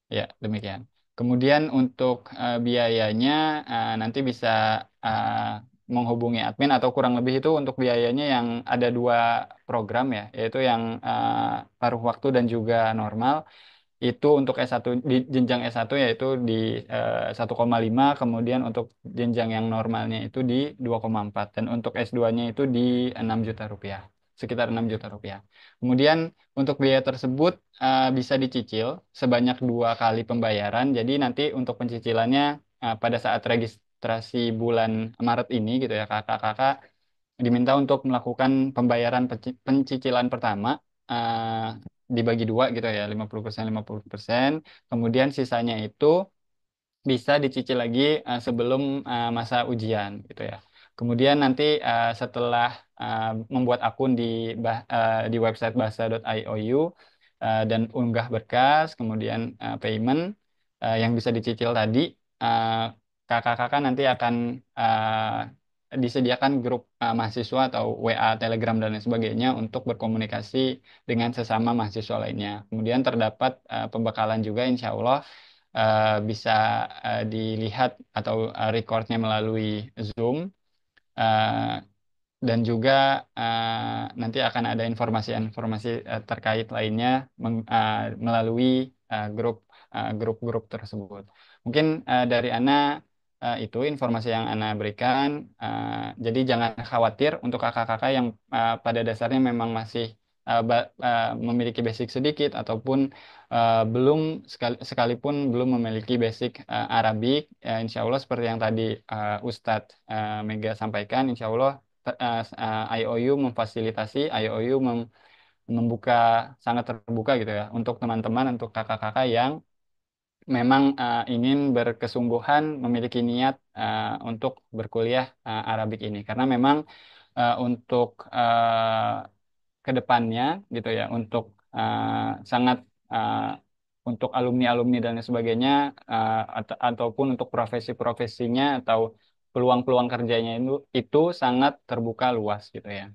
Ya, demikian. Kemudian untuk biayanya nanti bisa eh, menghubungi admin, atau kurang lebih itu untuk biayanya yang ada dua program ya, yaitu yang paruh waktu dan juga normal. Itu untuk S1 di jenjang S1 yaitu di 1,5, kemudian untuk jenjang yang normalnya itu di 2,4, dan untuk S2-nya itu di 6 juta rupiah, sekitar 6 juta rupiah. Kemudian untuk biaya tersebut bisa dicicil sebanyak 2 kali pembayaran. Jadi nanti untuk pencicilannya pada saat registrasi bulan Maret ini gitu ya, kakak-kakak diminta untuk melakukan pembayaran pencicilan pertama eh, dibagi dua gitu ya, 50% 50%. Kemudian sisanya itu bisa dicicil lagi sebelum masa ujian gitu ya. Kemudian nanti setelah membuat akun di website bahasa.iou dan unggah berkas, kemudian payment yang bisa dicicil tadi, eh, kakak-kakak nanti akan disediakan grup mahasiswa atau WA, Telegram dan lain sebagainya untuk berkomunikasi dengan sesama mahasiswa lainnya. Kemudian terdapat pembekalan juga, insya Allah bisa dilihat atau recordnya melalui Zoom. Eh, dan juga nanti akan ada informasi-informasi terkait lainnya melalui grup-grup tersebut. Mungkin dari Ana itu informasi yang Ana berikan. Jadi jangan khawatir untuk kakak-kakak yang pada dasarnya memang masih memiliki basic sedikit, ataupun belum sekalipun belum memiliki basic Arabik. Insya Allah seperti yang tadi Ustadz Mega sampaikan, insya Allah IOU memfasilitasi, IOU membuka, sangat terbuka gitu ya untuk teman-teman, untuk kakak-kakak yang memang ingin berkesungguhan memiliki niat untuk berkuliah Arabik ini, karena memang untuk ke depannya gitu ya, untuk sangat uh, untuk alumni-alumni dan lain sebagainya, ataupun untuk profesi-profesinya atau peluang-peluang kerjanya itu sangat terbuka luas gitu ya.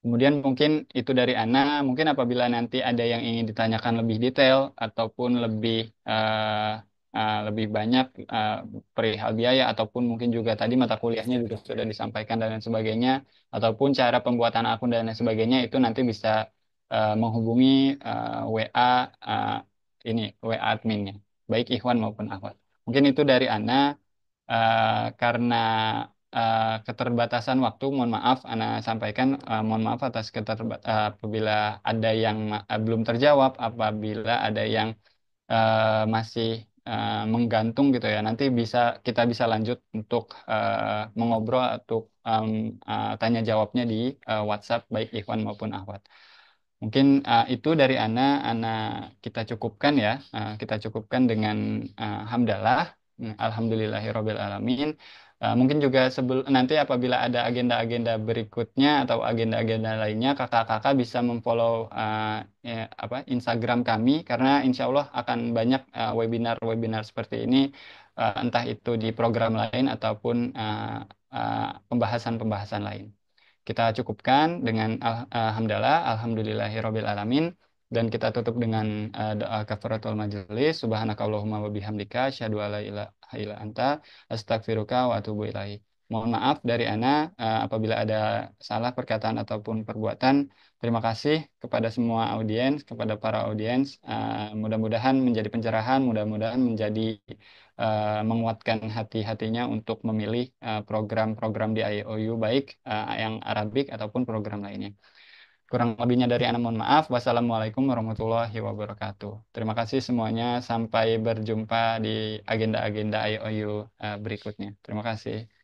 Kemudian mungkin itu dari Ana. Mungkin apabila nanti ada yang ingin ditanyakan lebih detail ataupun lebih banyak eh, perihal biaya, ataupun mungkin juga tadi mata kuliahnya juga sudah disampaikan dan lain sebagainya, ataupun cara pembuatan akun dan lain sebagainya, itu nanti bisa menghubungi WA ini WA adminnya, baik Ikhwan maupun Ahwat. Mungkin itu dari Ana. Karena keterbatasan waktu, mohon maaf, Ana sampaikan, mohon maaf atas apabila ada yang belum terjawab, apabila ada yang masih menggantung gitu ya. Nanti kita bisa lanjut untuk mengobrol atau tanya jawabnya di WhatsApp baik Ikhwan maupun Akhwat. Mungkin itu dari Ana kita cukupkan ya. Kita cukupkan dengan hamdalah. Alhamdulillahirabbil alamin. Mungkin juga nanti apabila ada agenda-agenda berikutnya atau agenda-agenda lainnya, kakak-kakak bisa memfollow Instagram kami karena insya Allah akan banyak webinar-webinar seperti ini, entah itu di program lain ataupun pembahasan-pembahasan lain. Kita cukupkan dengan alhamdulillah, alhamdulillahirabbil alamin, dan kita tutup dengan doa kafaratul majelis. Subhanakallahumma wa bihamdika asyhadu an la ilaha illa anta astaghfiruka wa atubu ilaik. Mohon maaf dari Ana apabila ada salah perkataan ataupun perbuatan. Terima kasih kepada semua audiens, kepada para audiens. Mudah-mudahan menjadi pencerahan, mudah-mudahan menjadi menguatkan hati-hatinya untuk memilih program-program di IOU baik yang Arabik ataupun program lainnya. Kurang lebihnya dari Ana mohon maaf. Wassalamualaikum warahmatullahi wabarakatuh. Terima kasih semuanya. Sampai berjumpa di agenda-agenda IOU berikutnya. Terima kasih.